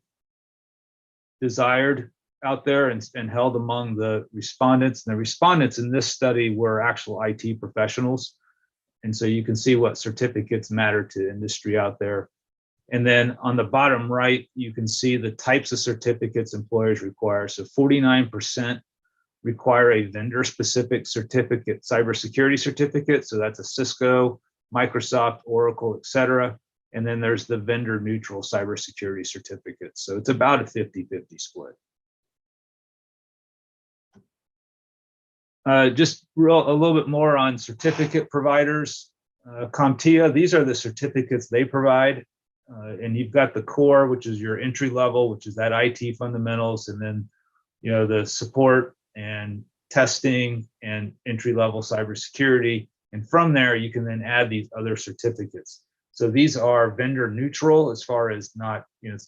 desired. out there and held among the respondents. And the respondents in this study were actual IT professionals. And so you can see what certificates matter to industry out there. And then on the bottom right, you can see the types of certificates employers require. So 49% require a vendor-specific certificate, cybersecurity certificate. So that's a Cisco, Microsoft, Oracle, et cetera. And then there's the vendor-neutral cybersecurity certificate. So it's about a 50-50 split. Just a little bit more on certificate providers. CompTIA, these are the certificates they provide. And you've got the core, which is your entry level, which is that IT fundamentals, and then the support and testing and entry level cybersecurity. And from there, you can then add these other certificates. So these are vendor neutral as far as it's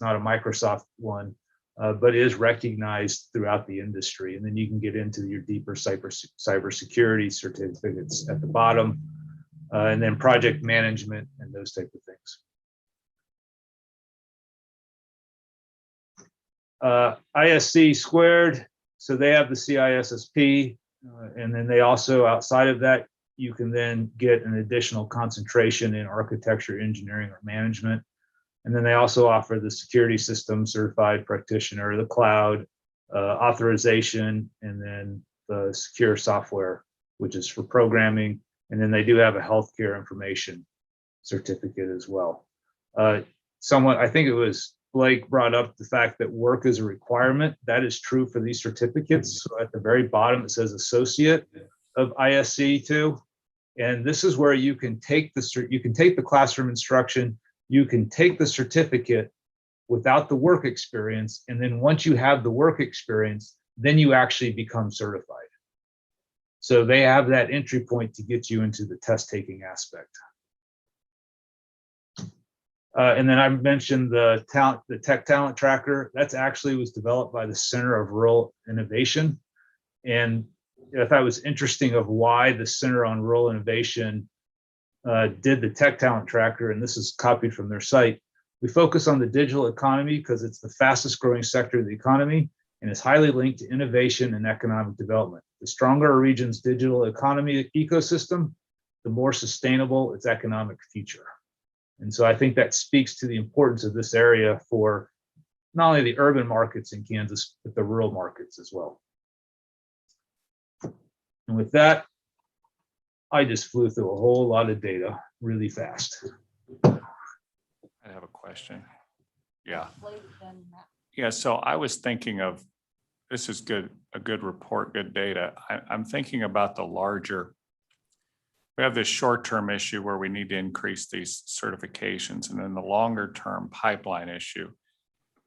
not a Microsoft one, but is recognized throughout the industry. And then you can get into your deeper cybersecurity certificates at the bottom, and then project management and those type of things. ISC squared, so they have the CISSP, and then they also, outside of that, you can then get an additional concentration in architecture, engineering, or management. And then they also offer the security system certified practitioner, the cloud, authorization, and then the secure software, which is for programming. And then they do have a healthcare information certificate as well. Someone, I think it was Blake, brought up the fact that work is a requirement. That is true for these certificates. So at the very bottom, it says associate of ISC 2. And this is where you can take the classroom instruction, you can take the certificate without the work experience. And then once you have the work experience, then you actually become certified. So they have that entry point to get you into the test taking aspect. And then I mentioned the tech talent tracker. That's actually was developed by the Center of Rural Innovation. And I thought it was interesting of why the Center on Rural Innovation did the tech talent tracker. And this is copied from their site. We focus on the digital economy because it's the fastest growing sector of the economy and is highly linked to innovation and economic development. The stronger a region's digital economy ecosystem, the more sustainable its economic future. And so I think that speaks to the importance of this area for not only the urban markets in Kansas, but the rural markets as well. And with that, I just flew through a whole lot of data really fast. I have a question. Yeah. Yeah, so I was thinking of, this is good, a good report, good data. I'm thinking about the larger, we have this short-term issue where we need to increase these certifications, and then the longer-term pipeline issue.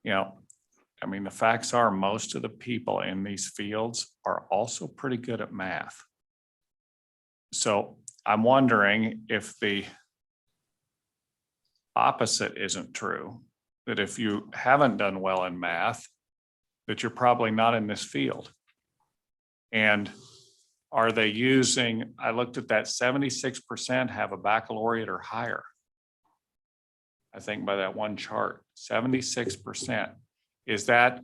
I mean, the facts are most of the people in these fields are also pretty good at math. So I'm wondering if the opposite isn't true, that if you haven't done well in math, that you're probably not in this field. And are they using, I looked at that, 76% have a baccalaureate or higher. I think by that one chart, 76%. Is that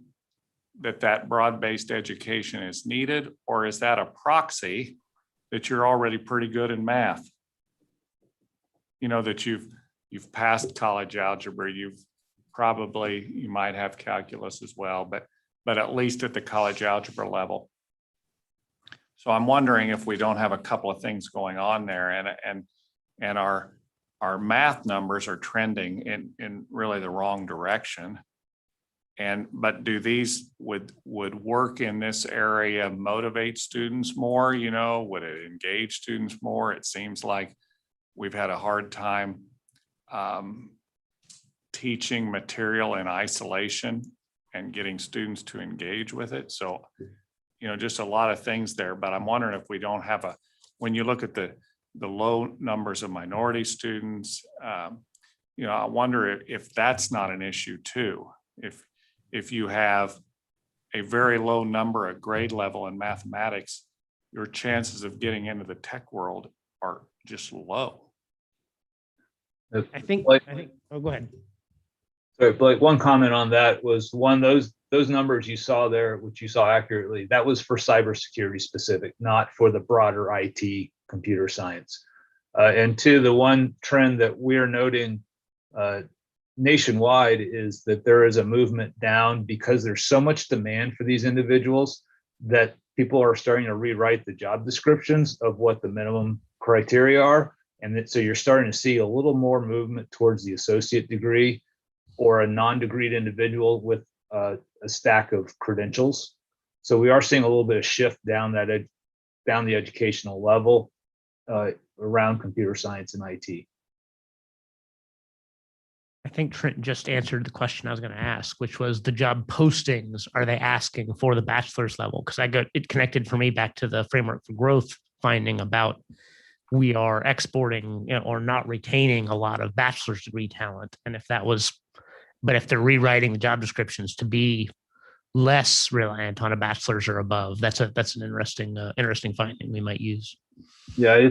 broad-based education is needed, or is that a proxy that you're already pretty good in math? That you've passed college algebra, you might have calculus as well, but at least at the college algebra level. So I'm wondering if we don't have a couple of things going on there, and our math numbers are trending in really the wrong direction. But do these would work in this area motivate students more? Would it engage students more? It seems like we've had a hard time teaching material in isolation and getting students to engage with it. So, just a lot of things there, but I'm wondering if we don't have when you look at the low numbers of minority students, I wonder if that's not an issue too. If you have a very low number at grade level in mathematics, your chances of getting into the tech world are just low. I think, oh, go ahead. Sorry, Blake, one comment on that was those those numbers you saw there, which you saw accurately, that was for cybersecurity specific, not for the broader IT computer science. And two, the one trend that we're noting nationwide is that there is a movement down because there's so much demand for these individuals that people are starting to rewrite the job descriptions of what the minimum criteria are. And that, so you're starting to see a little more movement towards the associate degree or a non-degreed individual with a stack of credentials. So we are seeing a little bit of shift down down the educational level around computer science and IT. I think Trent just answered the question I was going to ask, which was the job postings. Are they asking for the bachelor's level? Because it connected for me back to the framework for growth finding about we are exporting or not retaining a lot of bachelor's degree talent. And if they're rewriting the job descriptions to be less reliant on a bachelor's or above, that's an interesting finding we might use. Yeah,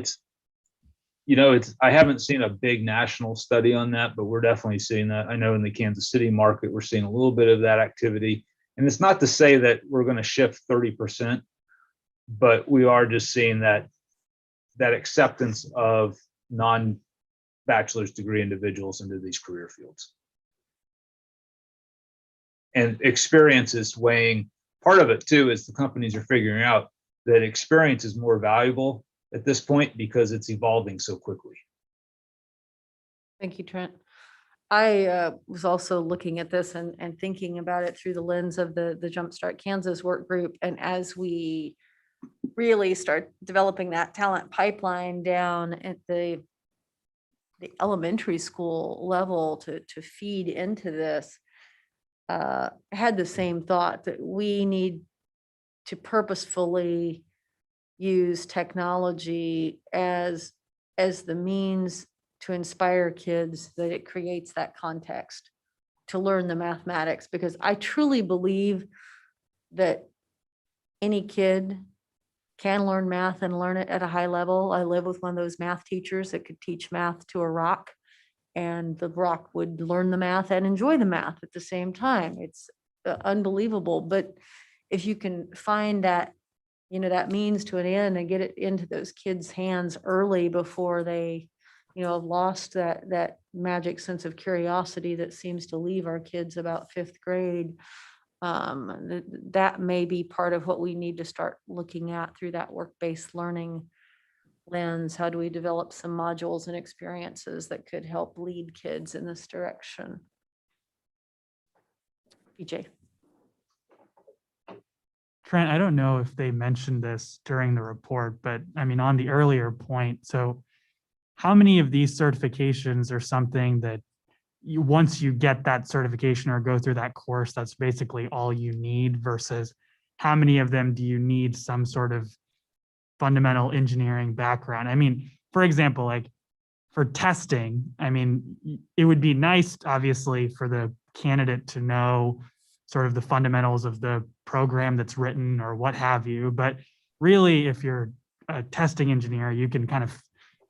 I haven't seen a big national study on that, but we're definitely seeing that. I know in the Kansas City market, we're seeing a little bit of that activity. And it's not to say that we're going to shift 30%, but we are just seeing that acceptance of non-bachelor's degree individuals into these career fields. And experience is weighing. Part of it too is the companies are figuring out that experience is more valuable at this point because it's evolving so quickly. Thank you, Trent. I was also looking at this and thinking about it through the lens of the Jumpstart Kansas work group. And as we really start developing that talent pipeline down at the elementary school level to feed into this, I had the same thought that we need to purposefully use technology as the means to inspire kids, that it creates that context to learn the mathematics, because I truly believe that any kid can learn math and learn it at a high level. I live with one of those math teachers that could teach math to a rock, and the rock would learn the math and enjoy the math at the same time. It's unbelievable. But if you can find that, that means to an end and get it into those kids' hands early before they, have lost that magic sense of curiosity that seems to leave our kids about 5th grade. That may be part of what we need to start looking at through that work-based learning lens. How do we develop some modules and experiences that could help lead kids in this direction? BJ. Trent, I don't know if they mentioned this during the report, but I mean, on the earlier point, so how many of these certifications are something that once you get that certification or go through that course, that's basically all you need, versus how many of them do you need some sort of fundamental engineering background? I mean, for example, like for testing, I mean, it would be nice, obviously, for the candidate to know sort of the fundamentals of the program that's written or what have you. But really, if you're a testing engineer, you can kind of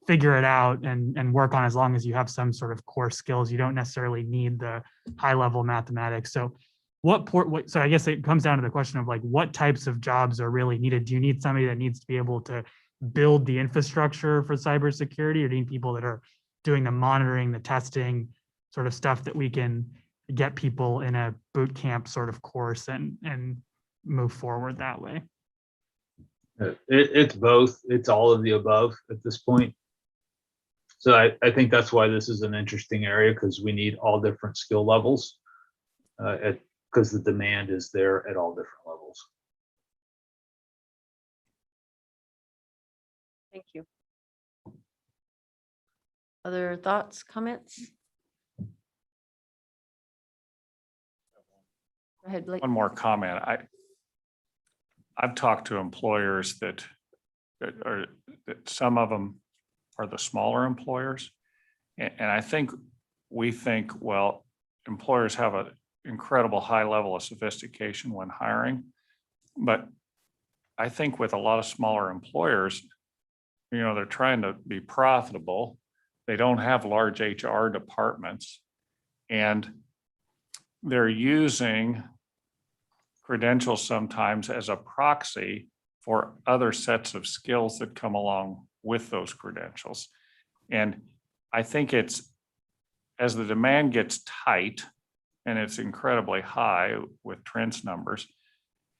figure it out and work on as long as you have some sort of core skills. You don't necessarily need the high level mathematics. So so I guess it comes down to the question of like, what types of jobs are really needed? Do you need somebody that needs to be able to build the infrastructure for cybersecurity, or do you need people that are doing the monitoring, the testing sort of stuff that we can get people in a boot camp sort of course and move forward that way? It's both. It's all of the above at this point. So I think that's why this is an interesting area, because we need all different skill levels because the demand is there at all different levels. Thank you. Other thoughts, comments? Go ahead, Blake. One more comment. I've talked to employers that some of them are the smaller employers. And I think we think, well, employers have an incredible high level of sophistication when hiring. But I think with a lot of smaller employers, they're trying to be profitable. They don't have large HR departments, and they're using credentials sometimes as a proxy for other sets of skills that come along with those credentials. And I think it's, as the demand gets tight and it's incredibly high with Trent's numbers,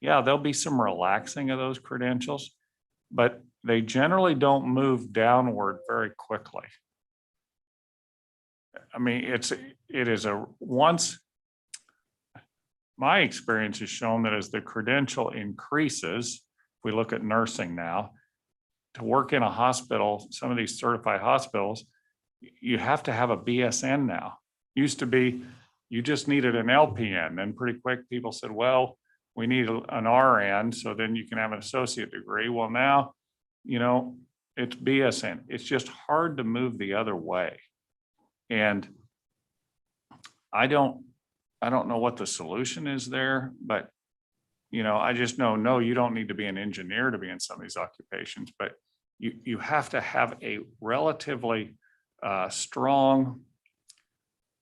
yeah, there'll be some relaxing of those credentials, but they generally don't move downward very quickly. I mean, it is a once, my experience has shown that as the credential increases, if we look at nursing now, to work in a hospital, some of these certified hospitals, you have to have a BSN now. Used to be, you just needed an LPN. Then pretty quick, people said, well, we need an RN, so then you can have an associate degree. Well, now, you know, it's BSN. It's just hard to move the other way. And I don't know what the solution is there, but, you know, I just know, no, you don't need to be an engineer to be in some of these occupations, but you have to have a relatively strong,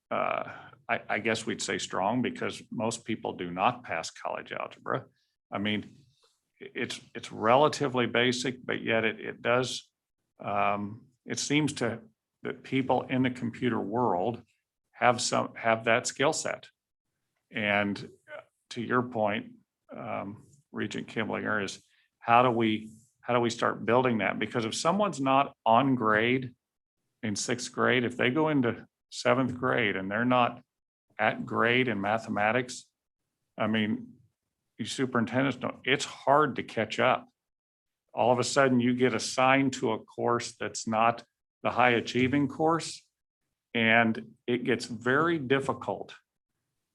I guess we'd say strong, because most people do not pass college algebra. I mean, it's relatively basic, but yet it does, it seems to that people in the computer world have that skill set. And to your point, Regent Kimblinger, is how do we start building that? Because if someone's not on grade in 6th grade, if they go into 7th grade and they're not at grade in mathematics, I mean, you superintendents know it's hard to catch up. All of a sudden you get assigned to a course that's not the high achieving course, and it gets very difficult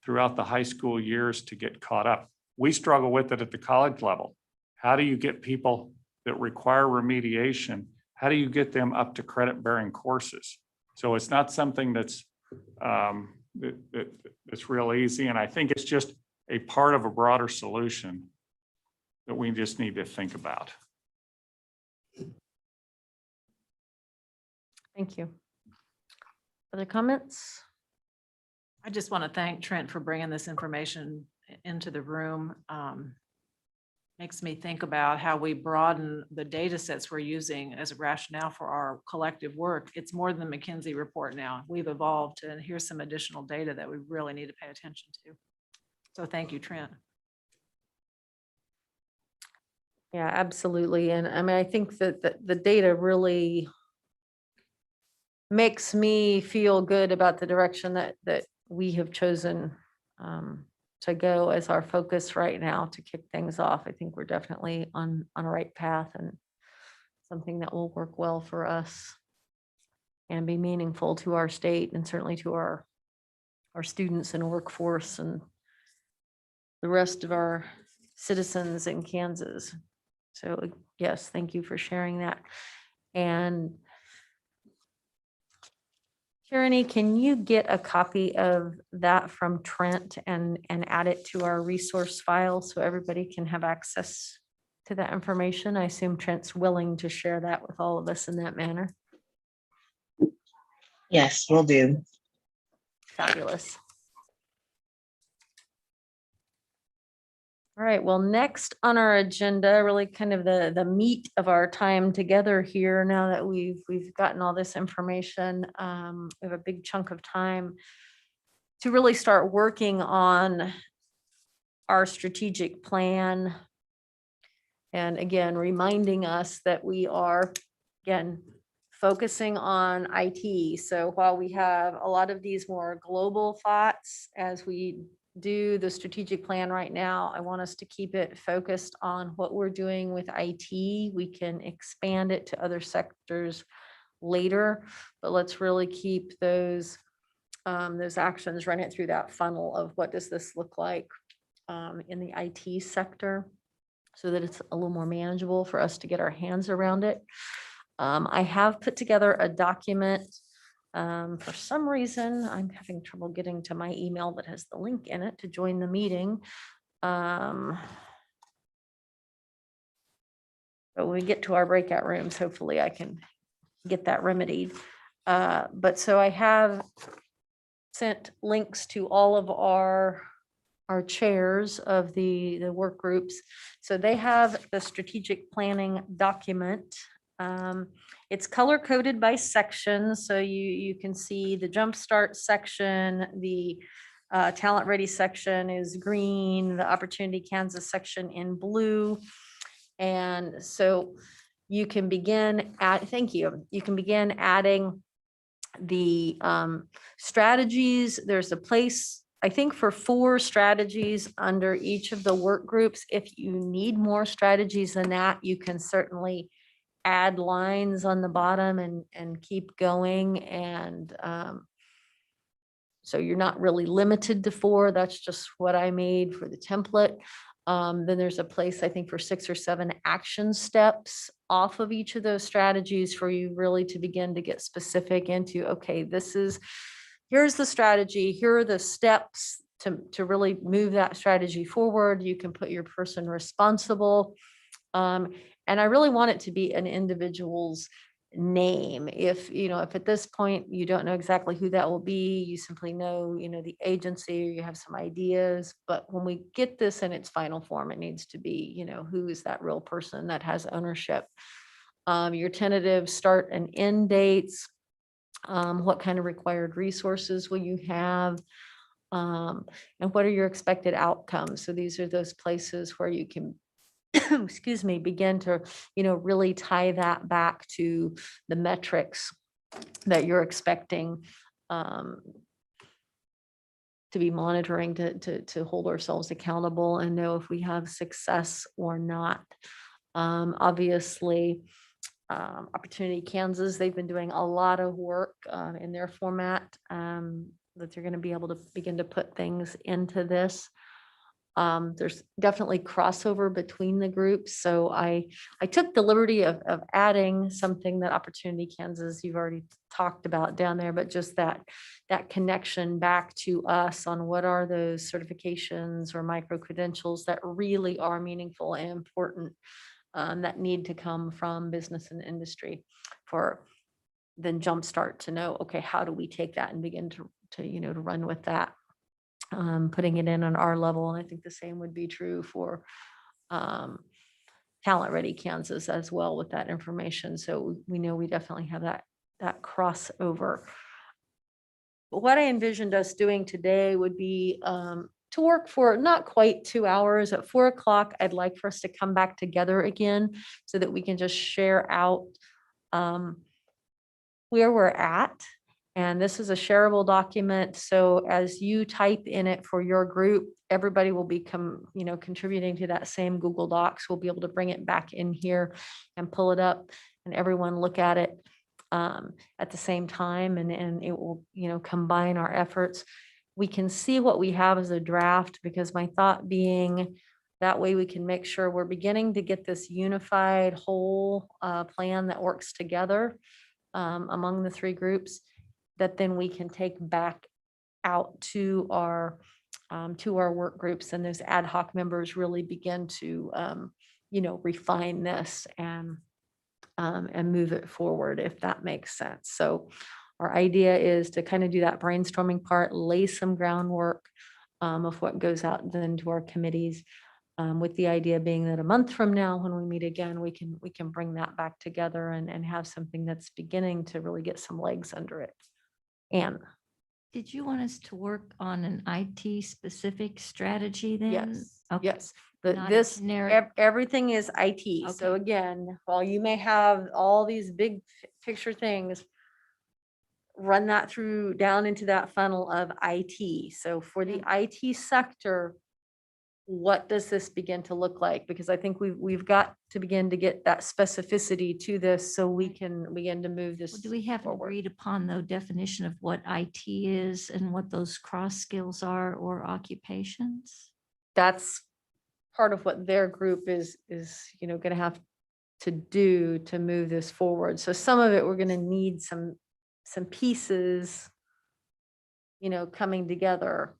throughout the high school years to get caught up. We struggle with it at the college level. How do you get people that require remediation? How do you get them up to credit bearing courses? So it's not something that's that's real easy. And I think it's just a part of a broader solution that we just need to think about. Thank you. Other comments? I just want to thank Trent for bringing this information into the room. Makes me think about how we broaden the data sets we're using as a rationale for our collective work. It's more than the McKinsey report now. We've evolved, and here's some additional data that we really need to pay attention to. So thank you, Trent. Yeah, absolutely. And I mean, I think that the data really makes me feel good about the direction that we have chosen to go as our focus right now to kick things off. I think we're definitely on a right path, and something that will work well for us and be meaningful to our state and certainly to our students and workforce and the rest of our citizens in Kansas. So yes, thank you for sharing that. And Tyranny, can you get a copy of that from Trent and add it to our resource file so everybody can have access to that information? I assume Trent's willing to share that with all of us in that manner. Yes, will do. Fabulous. All right, well, next on our agenda, really kind of the meat of our time together here, now that we've gotten all this information, we have a big chunk of time to really start working on our strategic plan. And again, reminding us that we are, again, focusing on IT. So while we have a lot of these more global thoughts as we do the strategic plan right now, I want us to keep it focused on what we're doing with IT. We can expand it to other sectors later, but let's really keep those actions, run it through that funnel of what does this look like in the IT sector, so that it's a little more manageable for us to get our hands around it. I have put together a document. For some reason, I'm having trouble getting to my email that has the link in it to join the meeting. But when we get to our breakout rooms, hopefully I can get that remedied. But so I have sent links to all of our our chairs of the work groups. So they have the strategic planning document. It's color coded by section, so you can see the jumpstart section, the talent ready section is green, the Opportunity Kansas section in blue. And so you can begin at, thank you, you can begin adding the strategies. There's a place, I think, for 4 strategies under each of the work groups. If you need more strategies than that, you can certainly add lines on the bottom and keep going. And so you're not really limited to 4. That's just what I made for the template. Then there's a place, I think, for 6 or 7 action steps off of each of those strategies for you really to begin to get specific into, okay, here's the strategy, here are the steps to really move that strategy forward. You can put your person responsible. And I really want it to be an individual's name. If at this point you don't know exactly who that will be, you simply know, the agency, or you have some ideas. But when we get this in its final form, it needs to be, who is that real person that has ownership? Your tentative start and end dates, what kind of required resources will you have? And what are your expected outcomes? So these are those places where you can excuse me, begin to, really tie that back to the metrics that you're expecting to be monitoring to hold ourselves accountable and know if we have success or not. Obviously, Opportunity Kansas, they've been doing a lot of work in their format that they're going to be able to begin to put things into this. There's definitely crossover between the groups. So I took the liberty of adding something that Opportunity Kansas, you've already talked about down there, but just that connection back to us on what are those certifications or micro credentials that really are meaningful and important that need to come from business and industry for then Jumpstart to know, okay, how do we take that and begin to run with that? Putting it in on our level. And I think the same would be true for Talent Ready Kansas as well with that information. So we know we definitely have that crossover. But what I envisioned us doing today would be to work for not quite 2 hours. At 4 o'clock, I'd like for us to come back together again so that we can just share out where we're at. And this is a shareable document. So as you type in it for your group, everybody will become, contributing to that same Google Docs. We'll be able to bring it back in here and pull it up and everyone look at it at the same time. And it will, combine our efforts. We can see what we have as a draft, because my thought being that way we can make sure we're beginning to get this unified whole plan that works together among the 3 groups, that then we can take back out to our work groups, and those ad hoc members really begin to refine this and move it forward, if that makes sense. So our idea is to kind of do that brainstorming part, lay some groundwork of what goes out then to our committees, with the idea being that a month from now, when we meet again, we can bring that back together and have something that's beginning to really get some legs under it. Anne. Did you want us to work on an IT specific strategy then? Yes, Okay. yes. Not a This, generic- everything is IT. So Okay. again, while you may have all these big picture things, run that through down into that funnel of IT. So for the IT sector, what does this begin to look like? Because I think we've got to begin to get that specificity to this so we can begin to move this Well, do we have an forward. agreed upon the definition of what IT is and what those cross skills are or occupations? That's part of what their group is going to have to do to move this forward. So some of it, we're going to need some pieces, coming together,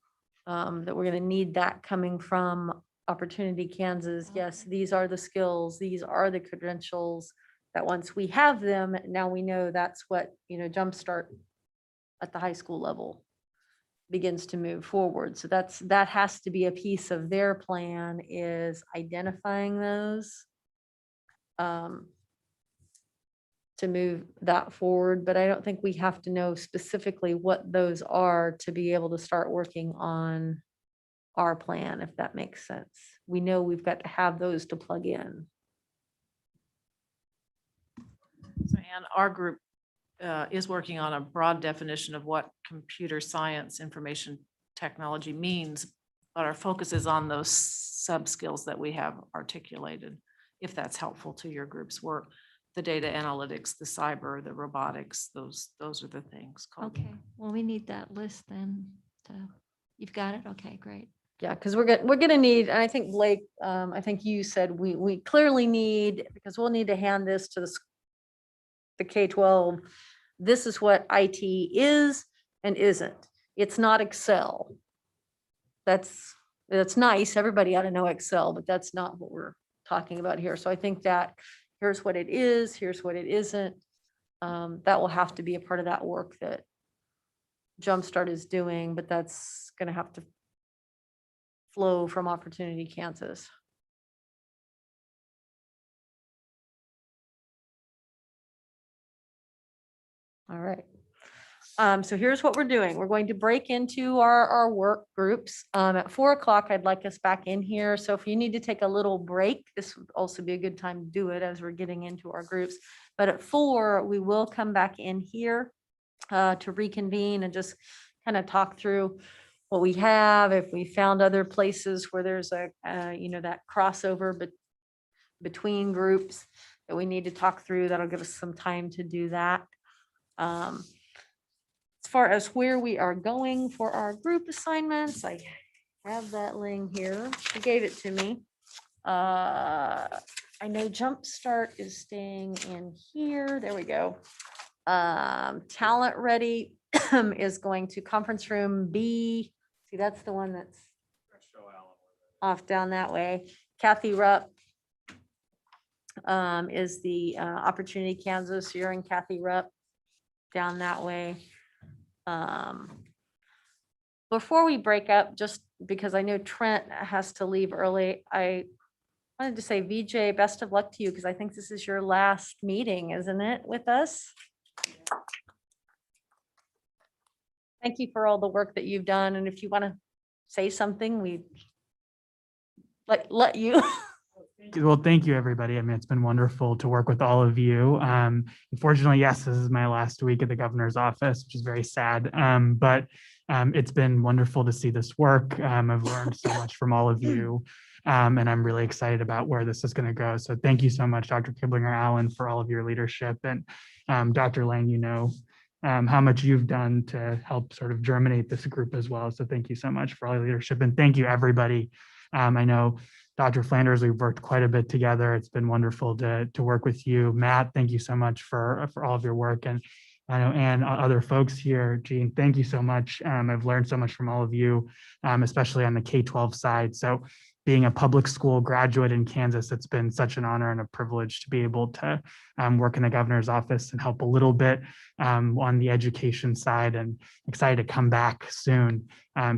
that we're going to need that coming from Opportunity Kansas. Yes, these are the skills, these are the credentials that once we have them, now we know that's what, Jumpstart at the high school level begins to move forward. So that has to be a piece of their plan, is identifying those to move that forward. But I don't think we have to know specifically what those are to be able to start working on our plan, if that makes sense. We know we've got to have those to plug in. So, and our group is working on a broad definition of what computer science information technology means, but our focus is on those sub skills that we have articulated, if that's helpful to your group's work. The data analytics, the cyber, the robotics, those are the things. Colby. Okay, well, we need that list then. You've got it? Okay, great. Yeah, because we're gonna need, and I think Blake, I think you said we clearly need, because we'll need to hand this to the K-12. This is what IT is and isn't. It's not Excel. That's nice. Everybody ought to know Excel, but that's not what we're talking about here. So I think that here's what it is, here's what it isn't. That will have to be a part of that work that Jumpstart is doing, but that's gonna have to flow from Opportunity Kansas. All right. So here's what we're doing. We're going to break into our work groups. At 4 o'clock, I'd like us back in here. So if you need to take a little break, this would also be a good time to do it as we're getting into our groups. But at 4, we will come back in here to reconvene and just kind of talk through what we have, if we found other places where there's a, that crossover between groups that we need to talk through. That'll give us some time to do that. As far as where we are going for our group assignments, I have that link here. He gave it to me. I know Jumpstart is staying in here. There we go. Talent Ready is going to conference room B. See, that's the one that's off down that way. Kathy Rupp is the Opportunity Kansas. You're in Kathy Rupp down that way. Before we break up, just because I know Trent has to leave early, I wanted to say, VJ, best of luck to you, because I think this is your last meeting, isn't it, with us? Thank you for all the work that you've done. And if you want to say something, we let you. Well, thank you, everybody. I mean, it's been wonderful to work with all of you. Unfortunately, yes, this is my last week at the governor's office, which is very sad. But it's been wonderful to see this work. I've learned so much from all of you. And I'm really excited about where this is going to go. So thank you so much, Dr. Kiblinger-Allen, for all of your leadership. And Dr. Lang, how much you've done to help sort of germinate this group as well. So thank you so much for all your leadership. And thank you, everybody. I know Dr. Flanders, we've worked quite a bit together. It's been wonderful to work with you. Matt, thank you so much for all of your work. And I know, and other folks here, Jean, thank you so much. I've learned so much from all of you, especially on the K-12 side. So being a public school graduate in Kansas, it's been such an honor and a privilege to be able to work in the governor's office and help a little bit on the education side, and excited to come back soon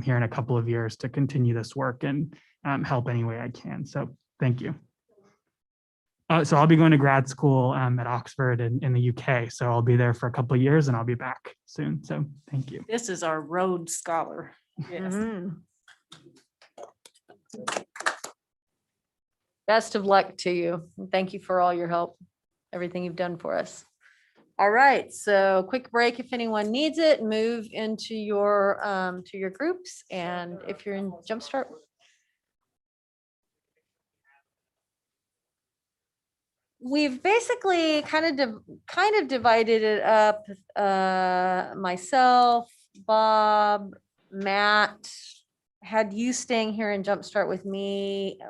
here in a couple of years to continue this work and help any way I can. So thank you. So I'll be going to grad school at Oxford in the UK. So I'll be there for a couple of years and I'll be back soon. So thank you. This is our Rhodes Scholar. Yes. Mhm. Best of luck to you. Thank you for all your help, everything you've done for us. All right, so quick break if anyone needs it. Move into your groups, and if you're in Jumpstart. We've basically kind of divided it up. Myself, Bob, Matt, had you staying here in Jumpstart with me.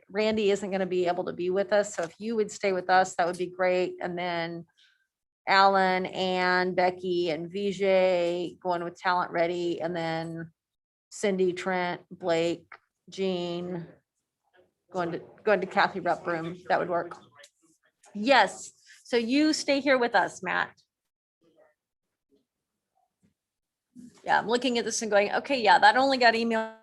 Randy isn't going to be able to be with us, so if you would stay with us, that would be great. And then Alan and Becky and VJ going with Talent Ready, and then Cindy, Trent, Blake, Jean going to Kathy Rupp room. That would work. Yes. So you stay here with us, Matt. Yeah, I'm looking at this and going, okay, yeah, that only got emailed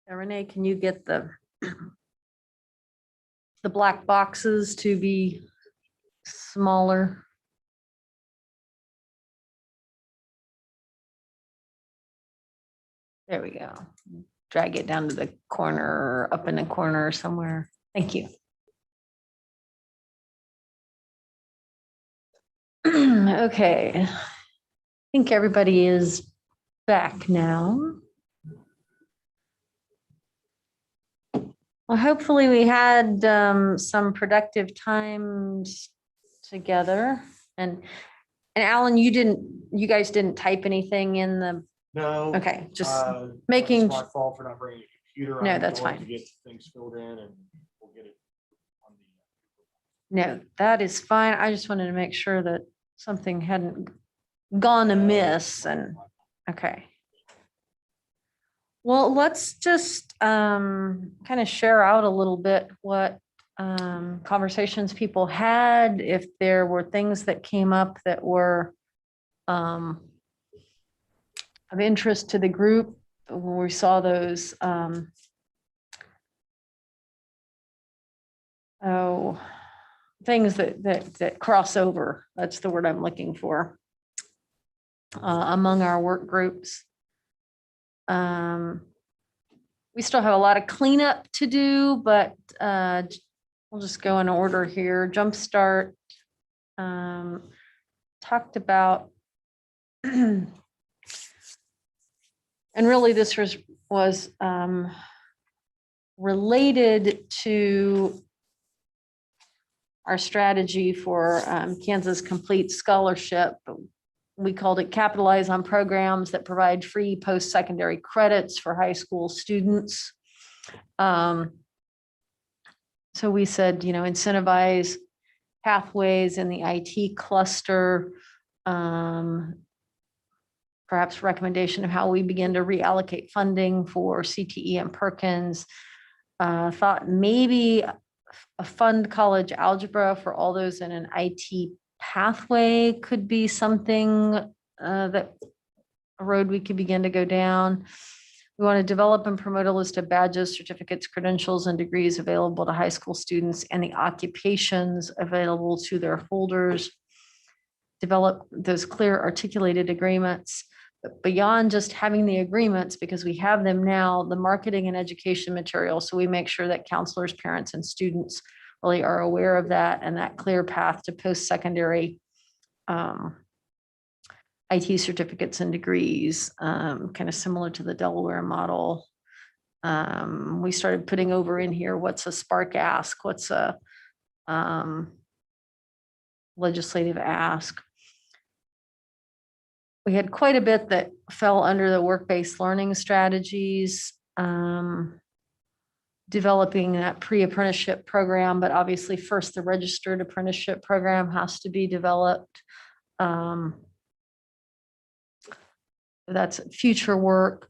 Renee, can you get the black boxes to be smaller? There we go. Drag it down to the corner, up in the corner somewhere. Thank you. Okay. I think everybody is back now. Well, hopefully we had some productive times together. And Alan, you guys didn't type anything in the, No. okay, just making. It's my fault for not bringing a computer. No, I'm that's going fine. To get things filled in and we'll get it on No, that is fine. I just wanted to make sure that something hadn't gone amiss and, okay. Well, let's just kind of share out a little bit what conversations people had, if there were things that came up that were of interest to the group when we saw those things that cross over. That's the word I'm looking for among our work groups. We still have a lot of cleanup to do, but we'll just go in order here. Jumpstart talked about, and really this was related to our strategy for Kansas Complete Scholarship. We called it Capitalize on Programs that Provide Free Post-Secondary Credits for High School Students. So we said, incentivize pathways in the IT cluster, perhaps recommendation of how we begin to reallocate funding for CTE and Perkins. Thought maybe a fund college algebra for all those in an IT pathway could be something that a road we could begin to go down. We want to develop and promote a list of badges, certificates, credentials, and degrees available to high school students and the occupations available to their holders. Develop those clear articulated agreements. But beyond just having the agreements, because we have them now, the marketing and education material. So we make sure that counselors, parents, and students really are aware of that and that clear path to post-secondary IT certificates and degrees, kind of similar to the Delaware model. We started putting over in here, what's a Spark ask? What's a legislative ask? We had quite a bit that fell under the work-based learning strategies, developing that pre-apprenticeship program, but obviously first the registered apprenticeship program has to be developed. That's future work.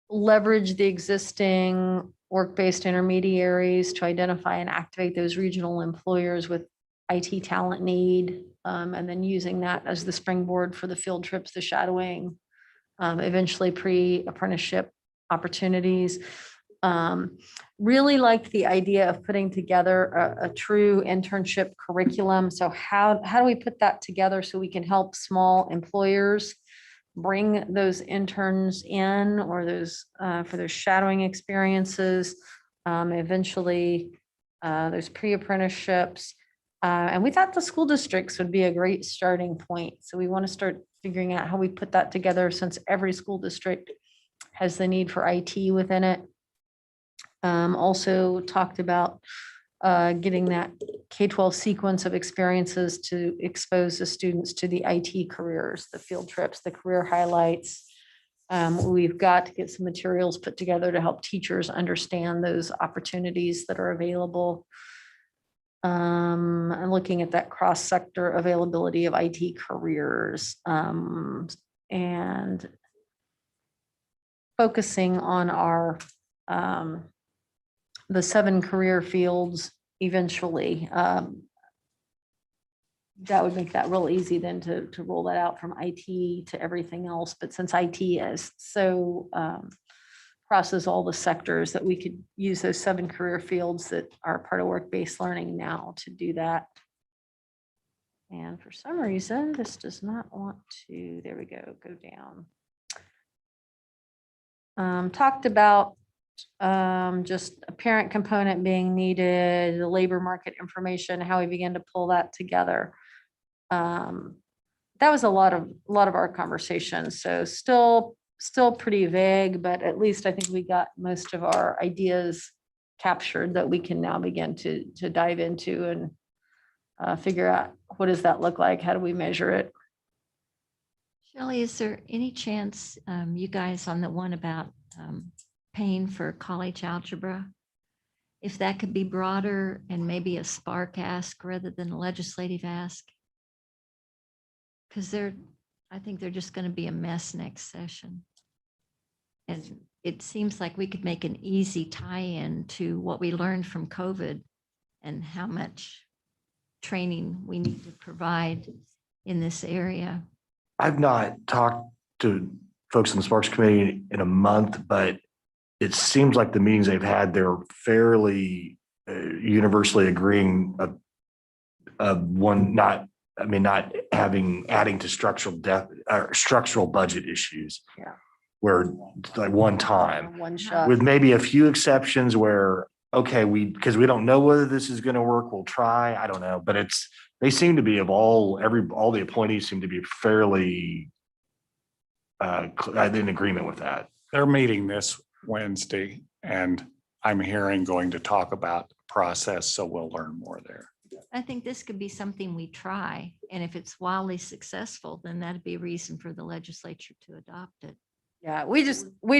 Leverage the existing work-based intermediaries to identify and activate those regional employers with IT talent need, and then using that as the springboard for the field trips, the shadowing, eventually pre-apprenticeship opportunities. Really liked the idea of putting together a true internship curriculum. So how do we put that together so we can help small employers bring those interns in, or those for their shadowing experiences, eventually those pre-apprenticeships. And we thought the school districts would be a great starting point. So we want to start figuring out how we put that together, since every school district has the need for IT within it. Also talked about getting that K-12 sequence of experiences to expose the students to the IT careers, the field trips, the career highlights. We've got to get some materials put together to help teachers understand those opportunities that are available. And looking at that cross-sector availability of IT careers, and focusing on our the 7 career fields eventually. That would make that real easy then to roll that out from IT to everything else. But since IT is so crosses all the sectors, that we could use those 7 career fields that are part of work-based learning now to do that. And for some reason, this does not want to, there we go down. Talked about just a parent component being needed, the labor market information, how we begin to pull that together. That was a lot of our conversation. So still pretty vague, but at least I think we got most of our ideas captured that we can now begin to dive into and figure out what does that look like? How do we measure it? Shelley, is there any chance you guys on the one about paying for college algebra, if that could be broader and maybe a spark ask rather than a legislative ask? Because I think they're just going to be a mess next session. And it seems like we could make an easy tie-in to what we learned from COVID and how much training we need to provide in this area. I've not talked to folks in the Sparks Committee in a month, but it seems like the meetings they've had, they're fairly universally agreeing not adding to structural budget issues. Yeah. Where it's like one time, One shot. with maybe a few exceptions where, okay, because we don't know whether this is going to work, we'll try. I don't know, but they seem to be all the appointees seem to be fairly in agreement with that. They're meeting this Wednesday, and I'm going to talk about the process, so we'll learn more there. I think this could be something we try, and if it's wildly successful, then that'd be a reason for the legislature to adopt it. Yeah, we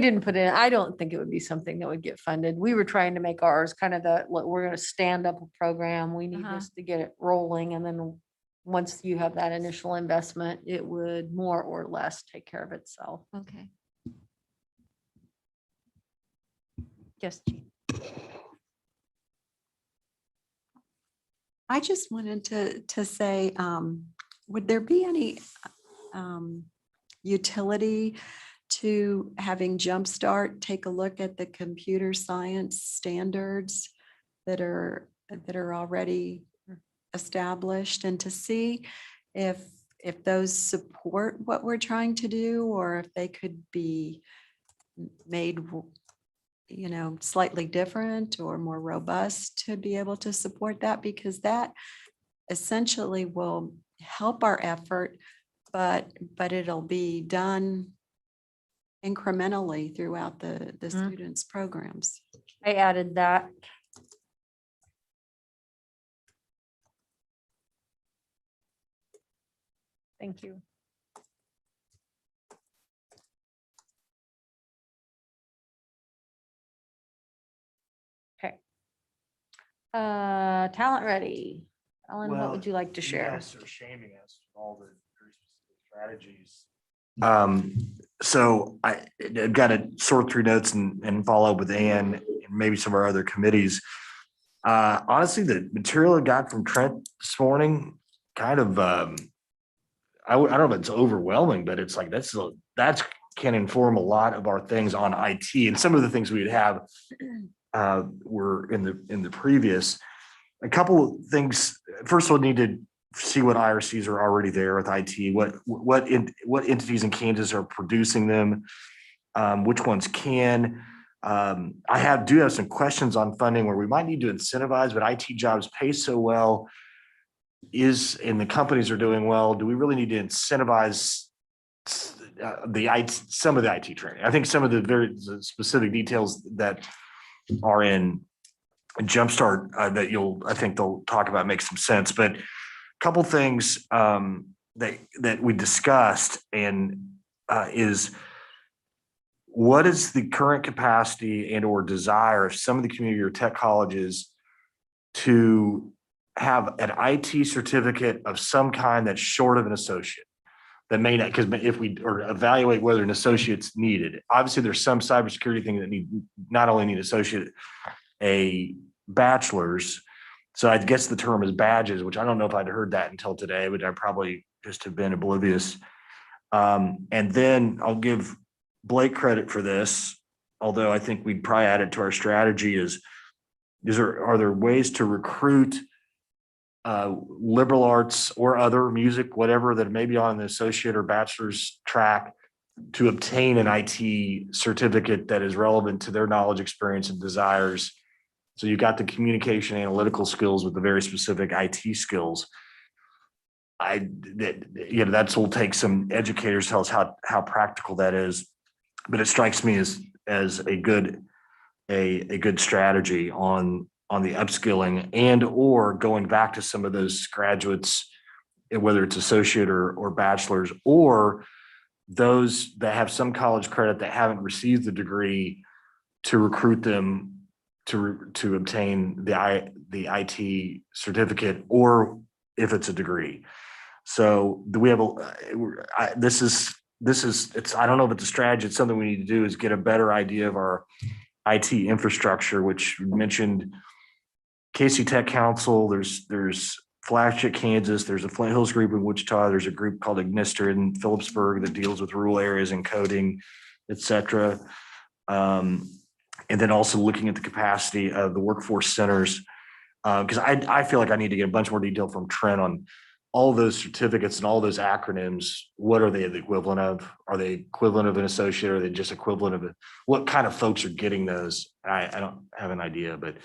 didn't put in, I don't think it would be something that would get funded. We were trying to make ours kind of we're going to stand up a program. We need this to get it rolling. And then once you have that initial investment, it would more or less take care of itself. Okay. Yes. I just wanted to say, would there be any utility to having Jumpstart take a look at the computer science standards that are already established, and to see if those support what we're trying to do, or if they could be made, slightly different or more robust to be able to support that, because that essentially will help our effort, but it'll be done incrementally throughout the students' programs. I added that. Thank you. Okay. Talent ready. Ellen, what would you like to share? Yes, or shaming us with all the very specific strategies. So I've got to sort through notes and follow up with Ann and maybe some of our other committees. Honestly, the material I got from Trent this morning, kind of, I don't know if it's overwhelming, but it's like that's can inform a lot of our things on IT, and some of the things we would have were in the previous. A couple of things. First, we'll need to see what IRCs are already there with IT. What entities in Kansas are producing them? Which ones can? I do have some questions on funding where we might need to incentivize, but IT jobs pay so well. And the companies are doing well. Do we really need to incentivize some of the IT training? I think some of the very specific details that are in Jumpstart that I think they'll talk about make some sense. But a couple things that we discussed is what is the current capacity and or desire of some of the community or tech colleges to have an IT certificate of some kind that's short of an associate? That may not, because if we evaluate whether an associate's needed, obviously there's some cybersecurity thing that not only need associate, a bachelor's. So I guess the term is badges, which I don't know if I'd heard that until today, but I probably just have been oblivious. And then I'll give Blake credit for this. although I think we'd probably add it to our strategy are there ways to recruit liberal arts or other music, whatever, that may be on the associate or bachelor's track to obtain an IT certificate that is relevant to their knowledge, experience, and desires. So you got the communication analytical skills with the very specific IT skills. That's will take some educators tell us how practical that is, but it strikes me as a good strategy on the upskilling and or going back to some of those graduates, whether it's associate or bachelor's, or those that have some college credit that haven't received the degree, to recruit them to obtain the IT certificate, or if it's a degree. So do we have this is it's, I don't know if it's a strategy, it's something we need to do, is get a better idea of our IT infrastructure, which we mentioned Casey Tech Council, there's Flagship, Kansas, there's a Flint Hills group in Wichita, there's a group called Ignister in Phillipsburg that deals with rural areas and coding, et cetera. And then also looking at the capacity of the workforce centers, because I feel like I need to get a bunch more detail from Trent on all those certificates and all those acronyms. What are they the equivalent of? Are they equivalent of an associate? Or are they just equivalent of what kind of folks are getting those? I don't have an idea, but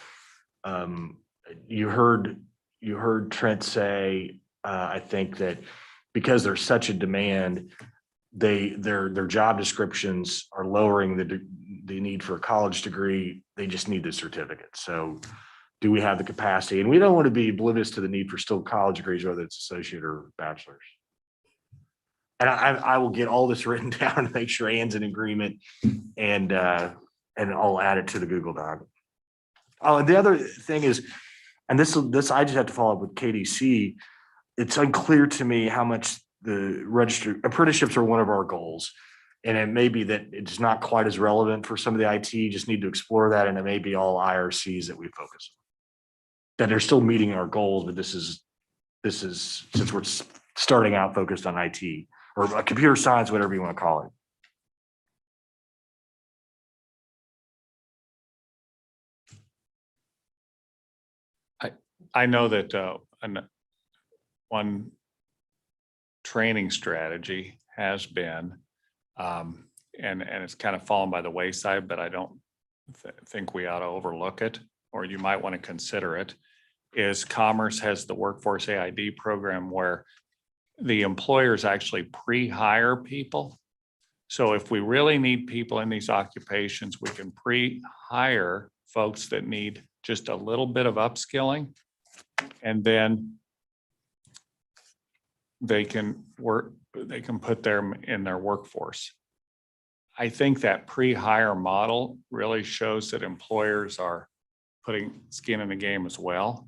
you heard Trent say, I think that because there's such a demand, their job descriptions are lowering the need for a college degree. They just need the certificate. So do we have the capacity? And we don't want to be oblivious to the need for still college degrees, whether it's associate or bachelor's. And I will get all this written down to make sure Ann's in agreement, and I'll add it to the Google Doc. Oh, and the other thing is, and this I just have to follow up with KDC. It's unclear to me how much the registered apprenticeships are one of our goals. And it may be that it's not quite as relevant for some of the IT, just need to explore that. And it may be all IRCs that we focus on. That they're still meeting our goals, but this is since we're starting out focused on IT or computer science, whatever you want to call it. I know that one training strategy has been, and it's kind of fallen by the wayside, but I don't think we ought to overlook it, or you might want to consider it, is Commerce has the Workforce AID program where the employers actually pre-hire people. So if we really need people in these occupations, we can pre-hire folks that need just a little bit of upskilling, and then they can put them in their workforce. I think that pre-hire model really shows that employers are putting skin in the game as well.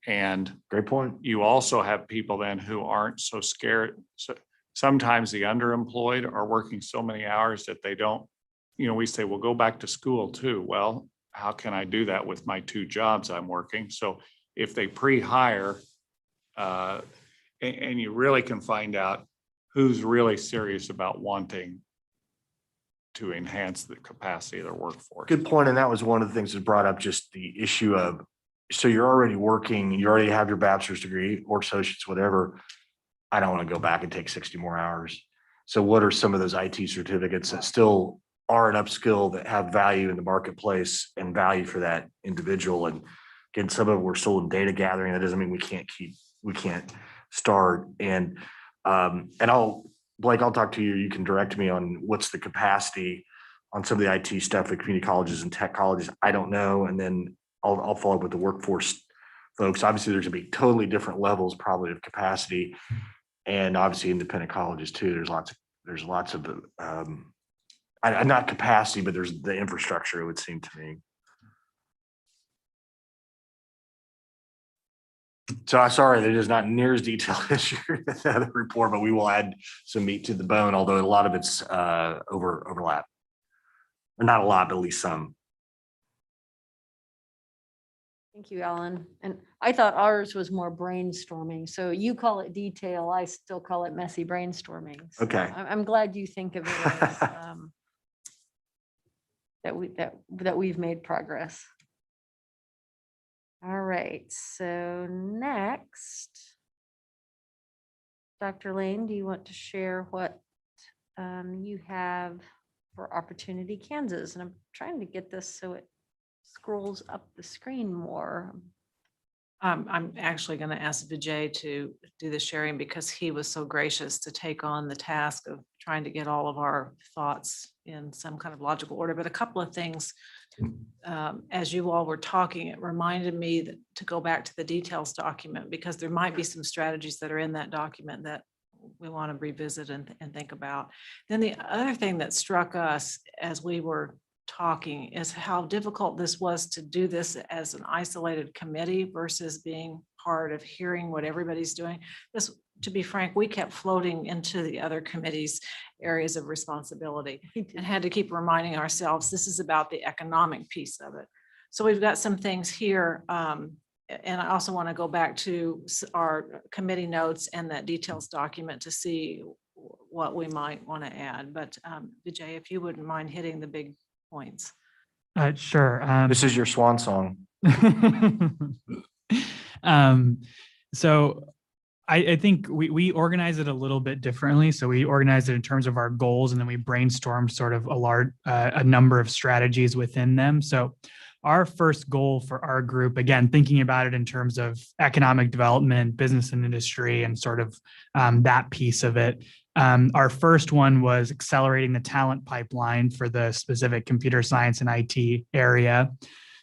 And Great point. you also have people then who aren't so scared. So sometimes the underemployed are working so many hours that they don't, we say, well, go back to school too. Well, how can I do that with my 2 jobs I'm working? So if they pre-hire, and you really can find out who's really serious about wanting to enhance the capacity of their workforce. Good point. And that was one of the things that brought up just the issue of, so you're already working, you already have your bachelor's degree or associates, whatever. I don't want to go back and take 60 more hours. So what are some of those IT certificates that still are an upskill that have value in the marketplace and value for that individual? And again, some of it we're still in data gathering. That doesn't mean we can't start. And Blake, I'll talk to you. You can direct me on what's the capacity on some of the IT stuff at community colleges and tech colleges. I don't know. And then I'll follow up with the workforce folks. Obviously, there's gonna be totally different levels probably of capacity, and obviously independent colleges too. There's lots of not capacity, but there's the infrastructure, it would seem to me. So I'm sorry, that is not near as detailed as the other report, but we will add some meat to the bone, although a lot of it's overlap. Or not a lot, but at least some. Thank you, Alan. And I thought ours was more brainstorming. So you call it detail, I still call it messy brainstorming. So Okay. I'm glad you think of it as that we've made progress. All right, so next, Dr. Lane, do you want to share what you have for Opportunity Kansas? And I'm trying to get this so it scrolls up the screen more. I'm actually going to ask Vijay to do the sharing because he was so gracious to take on the task of trying to get all of our thoughts in some kind of logical order. But a couple of things, as you all were talking, it reminded me that to go back to the details document, because there might be some strategies that are in that document that we want to revisit and think about. Then the other thing that struck us as we were talking is how difficult this was to do this as an isolated committee versus being part of hearing what everybody's doing. This, to be frank, we kept floating into the other committees' areas of responsibility and had to keep reminding ourselves this is about the economic piece of it. So we've got some things here. And I also want to go back to our committee notes and that details document to see what we might want to add. But Vijay, if you wouldn't mind hitting the big points. Sure. This is your swan song. So I think we organize it a little bit differently. So we organize it in terms of our goals, and then we brainstorm sort of a number of strategies within them. So our first goal for our group, again, thinking about it in terms of economic development, business and industry, and sort of that piece of it. Our first one was accelerating the talent pipeline for the specific computer science and IT area.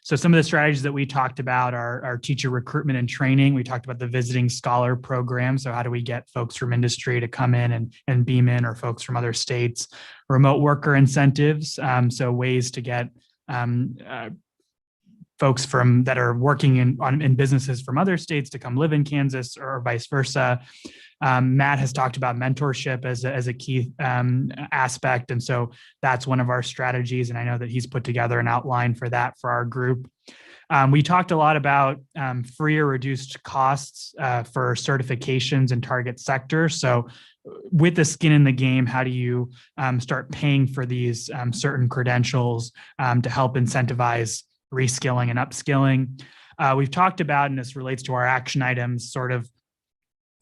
So some of the strategies that we talked about are teacher recruitment and training. We talked about the visiting scholar program. So how do we get folks from industry to come in and beam in, or folks from other states? Remote worker incentives. So ways to get folks that are working in businesses from other states to come live in Kansas, or vice versa. Matt has talked about mentorship as a key aspect. And so that's one of our strategies. And I know that he's put together an outline for that for our group. We talked a lot about free or reduced costs for certifications in target sectors. So with the skin in the game, how do you start paying for these certain credentials to help incentivize reskilling and upskilling? We've talked about, and this relates to our action items, sort of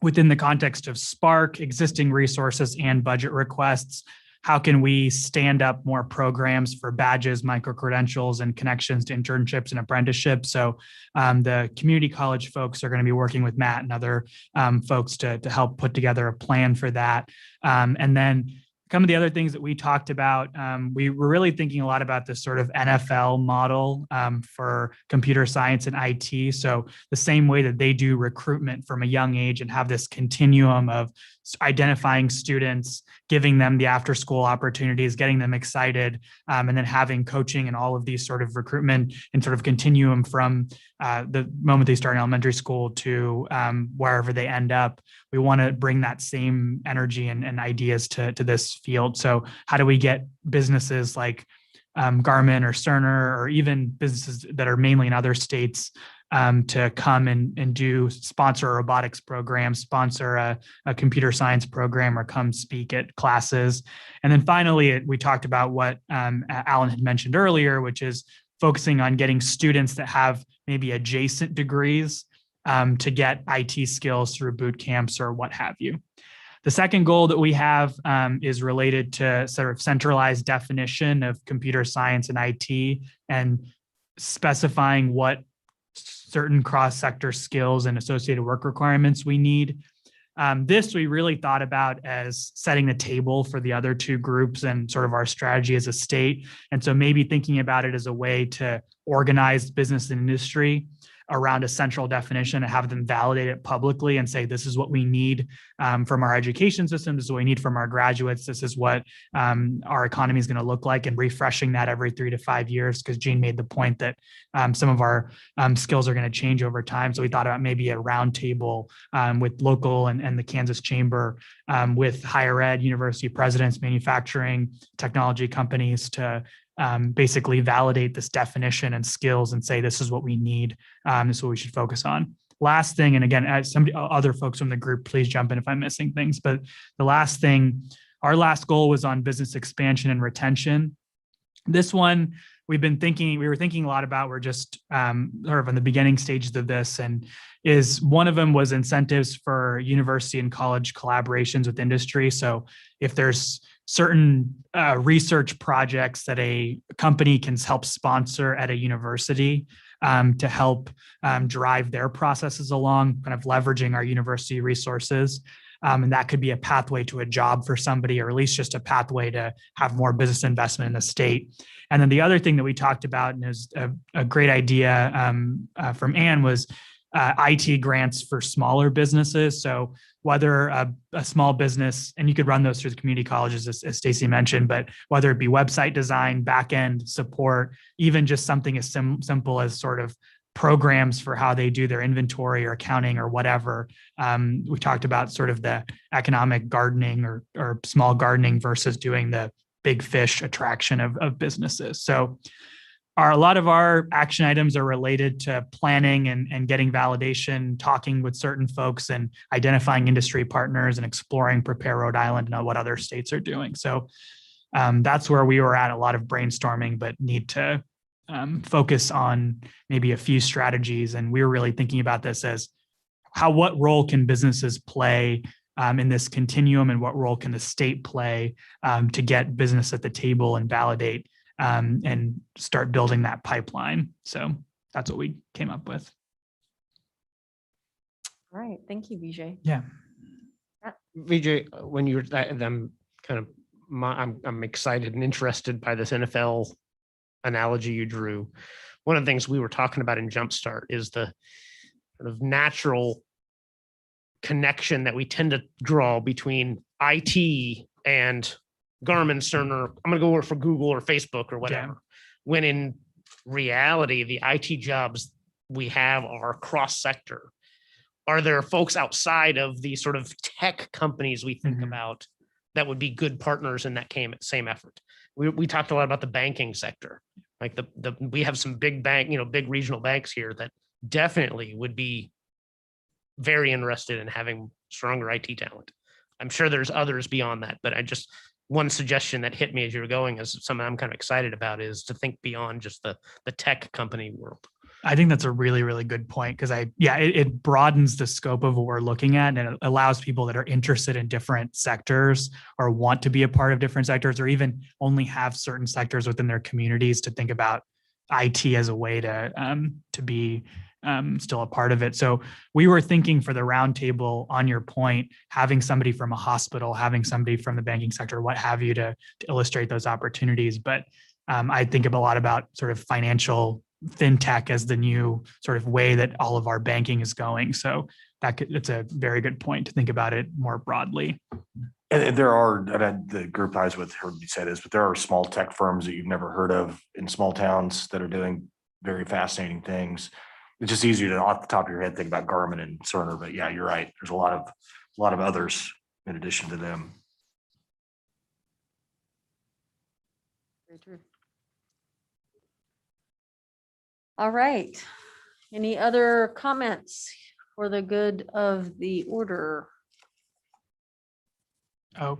within the context of Spark, existing resources and budget requests, how can we stand up more programs for badges, micro-credentials, and connections to internships and apprenticeships? So the community college folks are going to be working with Matt and other folks to help put together a plan for that. And then some of the other things that we talked about, we were really thinking a lot about this sort of NFL model for computer science and IT. So the same way that they do recruitment from a young age and have this continuum of identifying students, giving them the after school opportunities, getting them excited, and then having coaching and all of these sort of recruitment and sort of continuum from the moment they start in elementary school to wherever they end up. We want to bring that same energy and ideas to this field. So how do we get businesses like Garmin or Cerner, or even businesses that are mainly in other states, to come and do sponsor a robotics program, sponsor a computer science program, or come speak at classes. And then finally, we talked about what Alan had mentioned earlier, which is focusing on getting students that have maybe adjacent degrees to get IT skills through boot camps or what have you. The second goal that we have is related to sort of centralized definition of computer science and IT, and specifying what certain cross-sector skills and associated work requirements we need. This we really thought about as setting the table for the other two groups and sort of our strategy as a state. And so maybe thinking about it as a way to organize business and industry around a central definition and have them validate it publicly and say, this is what we need from our education system. This is what we need from our graduates. This is what our economy is going to look like, and refreshing that every 3 to 5 years, because Jean made the point that some of our skills are going to change over time. So we thought about maybe a roundtable with local and the Kansas Chamber, with higher ed, university presidents, manufacturing, technology companies, to basically validate this definition and skills and say, this is what we need. This is what we should focus on. Last thing, and again, as some other folks from the group, please jump in if I'm missing things, but the last thing, our last goal was on business expansion and retention. This one, we were thinking a lot about, we're just sort of in the beginning stages of this, and is one of them was incentives for university and college collaborations with industry. So if there's certain research projects that a company can help sponsor at a university to help drive their processes along, kind of leveraging our university resources. And that could be a pathway to a job for somebody, or at least just a pathway to have more business investment in the state. And then the other thing that we talked about, and is a great idea from Anne, was IT grants for smaller businesses. So whether a small business, and you could run those through the community colleges, as Stacy mentioned, but whether it be website design, back-end support, even just something as simple as sort of programs for how they do their inventory or accounting or whatever. We talked about sort of the economic gardening or small gardening versus doing the big fish attraction of businesses. So a lot of our action items are related to planning and getting validation, talking with certain folks and identifying industry partners and exploring Prepare Rhode Island and what other states are doing. So that's where we were at, a lot of brainstorming, but need to focus on maybe a few strategies. And we were really thinking about this as what role can businesses play in this continuum, and what role can the state play to get business at the table and validate and start building that pipeline. So that's what we came up with. All right. Thank you, Vijay. Yeah. Vijay, when you're I'm kind of I'm excited and interested by this NFL analogy you drew. One of the things we were talking about in Jumpstart is the sort of natural connection that we tend to draw between IT and Garmin, Cerner. I'm going to go work for Google or Facebook or whatever. Yeah. When in reality, the IT jobs we have are cross-sector. Are there folks outside of the sort of tech companies we think about that would be good partners in that same effort? We talked a lot about the banking sector. Like we have some big big regional banks here that definitely would be very interested in having stronger IT talent. I'm sure there's others beyond that, but one suggestion that hit me as you were going, is something I'm kind of excited about, is to think beyond just the tech company world. I think that's a really, really good point, because it broadens the scope of what we're looking at, and it allows people that are interested in different sectors or want to be a part of different sectors, or even only have certain sectors within their communities, to think about IT as a way to be still a part of it. So we were thinking for the roundtable, on your point, having somebody from a hospital, having somebody from the banking sector, what have you, to illustrate those opportunities. But I think a lot about sort of financial fintech as the new sort of way that all of our banking is going. So it's a very good point to think about it more broadly. And there are, the group I was with heard you say this, but there are small tech firms that you've never heard of in small towns that are doing very fascinating things. It's just easier to, off the top of your head, think about Garmin and Cerner, but yeah, you're right. There's a lot of others in addition to them. Very true. All right. Any other comments for the good of the order? Oh,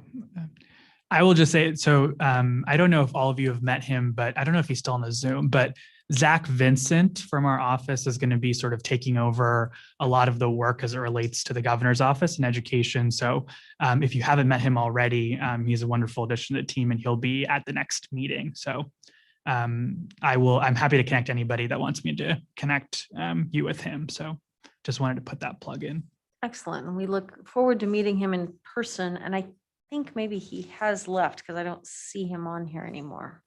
I will just say, so I don't know if all of you have met him, but I don't know if he's still on the Zoom, but Zach Vincent from our office is going to be sort of taking over a lot of the work as it relates to the governor's office and education. So if you haven't met him already, he's a wonderful addition to the team, and he'll be at the next meeting. So I'm happy to connect anybody that wants me to connect you with him. So just wanted to put that plug in. Excellent. And we look forward to meeting him in person. And I think maybe he has left, because I don't see him on here anymore.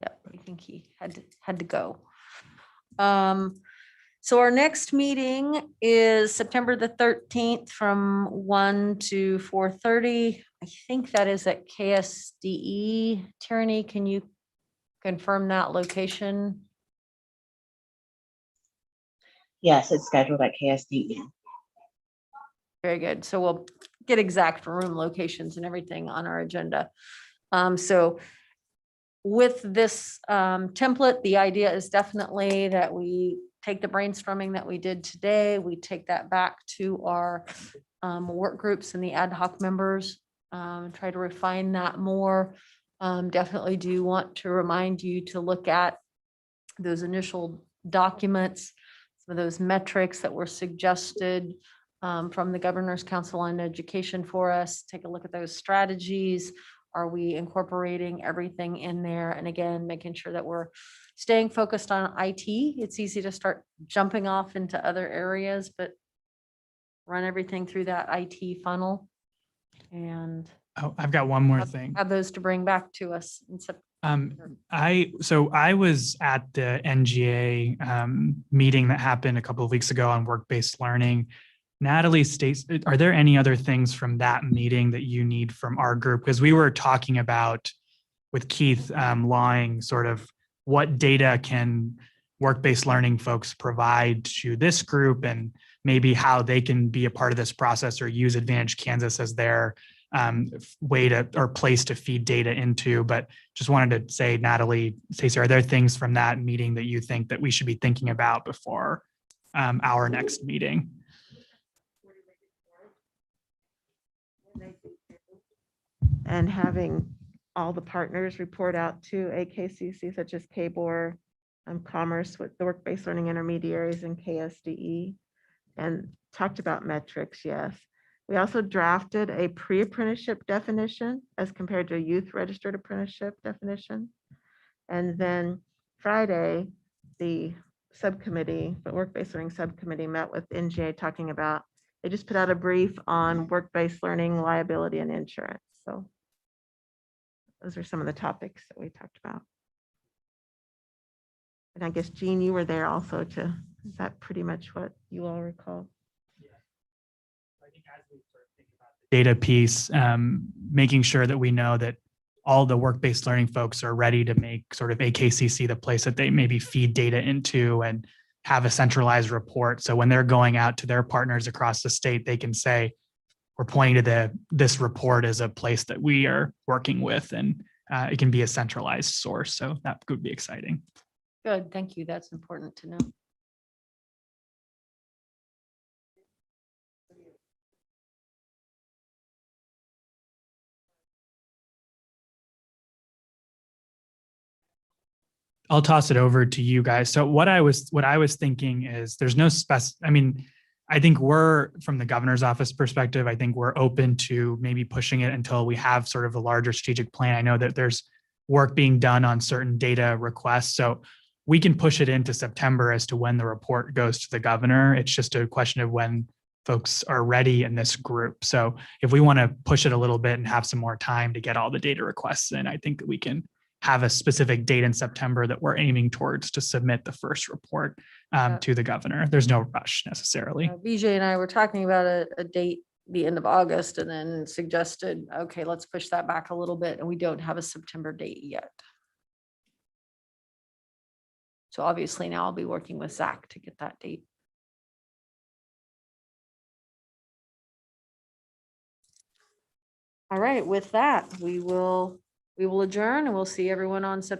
Yep, I think he had to go. So our next meeting is September the 13th from 1 to 4:30. I think that is at KSDE. Tierney, can you confirm that location? Yes, it's scheduled at KSDE. Very good. So we'll get exact room locations and everything on our agenda. So with this template, the idea is definitely that we take the brainstorming that we did today, we take that back to our work groups and the ad hoc members, try to refine that more, Definitely do want to remind you to look at those initial documents, some of those metrics that were suggested from the Governor's Council on Education for us. Take a look at those strategies. Are we incorporating everything in there? And again, making sure that we're staying focused on IT. It's easy to start jumping off into other areas, but run everything through that IT funnel and Oh, I've got one more have thing. have those to bring back to us in September. I was at the NGA meeting that happened a couple of weeks ago on work-based learning. Natalie states, are there any other things from that meeting that you need from our group? Because we were talking about with Keith Lawing, sort of what data can work-based learning folks provide to this group and maybe how they can be a part of this process or use Advantage Kansas as their way to or place to feed data into. But just wanted to say, Natalie, Stacey, are there things from that meeting that you think that we should be thinking about before our next meeting? And having all the partners report out to AKCC such as KBOR, Commerce with the work-based learning intermediaries and KSDE, and talked about metrics, yes. We also drafted a pre-apprenticeship definition as compared to a youth registered apprenticeship definition. And then Friday, the subcommittee, the work-based learning subcommittee met with NGA talking about, they just put out a brief on work-based learning, liability and insurance. So those are some of the topics that we talked about. And I guess, Jean, you were there also to, is that pretty much what you all recall? Data piece, making sure that we know that all the work-based learning folks are ready to make sort of AKCC the place that they maybe feed data into and have a centralized report. So when they're going out to their partners across the state, they can say, we're pointing to this report as a place that we are working with, and it can be a centralized source. So that could be exciting. Good, thank you. That's important to know. I'll toss it over to you guys. So what I was thinking is there's no I think we're, from the governor's office perspective, I think we're open to maybe pushing it until we have sort of a larger strategic plan. I know that there's work being done on certain data requests. So we can push it into September as to when the report goes to the governor. It's just a question of when folks are ready in this group. So if we want to push it a little bit and have some more time to get all the data requests in, I think that we can have a specific date in September that we're aiming towards to submit the first report to the governor. There's no rush necessarily. Vijay and I were talking about a date, the end of August, and then suggested, okay, let's push that back a little bit. And we don't have a September date yet. So obviously now I'll be working with Zach to get that date. All right, with that, we will adjourn and we'll see everyone on September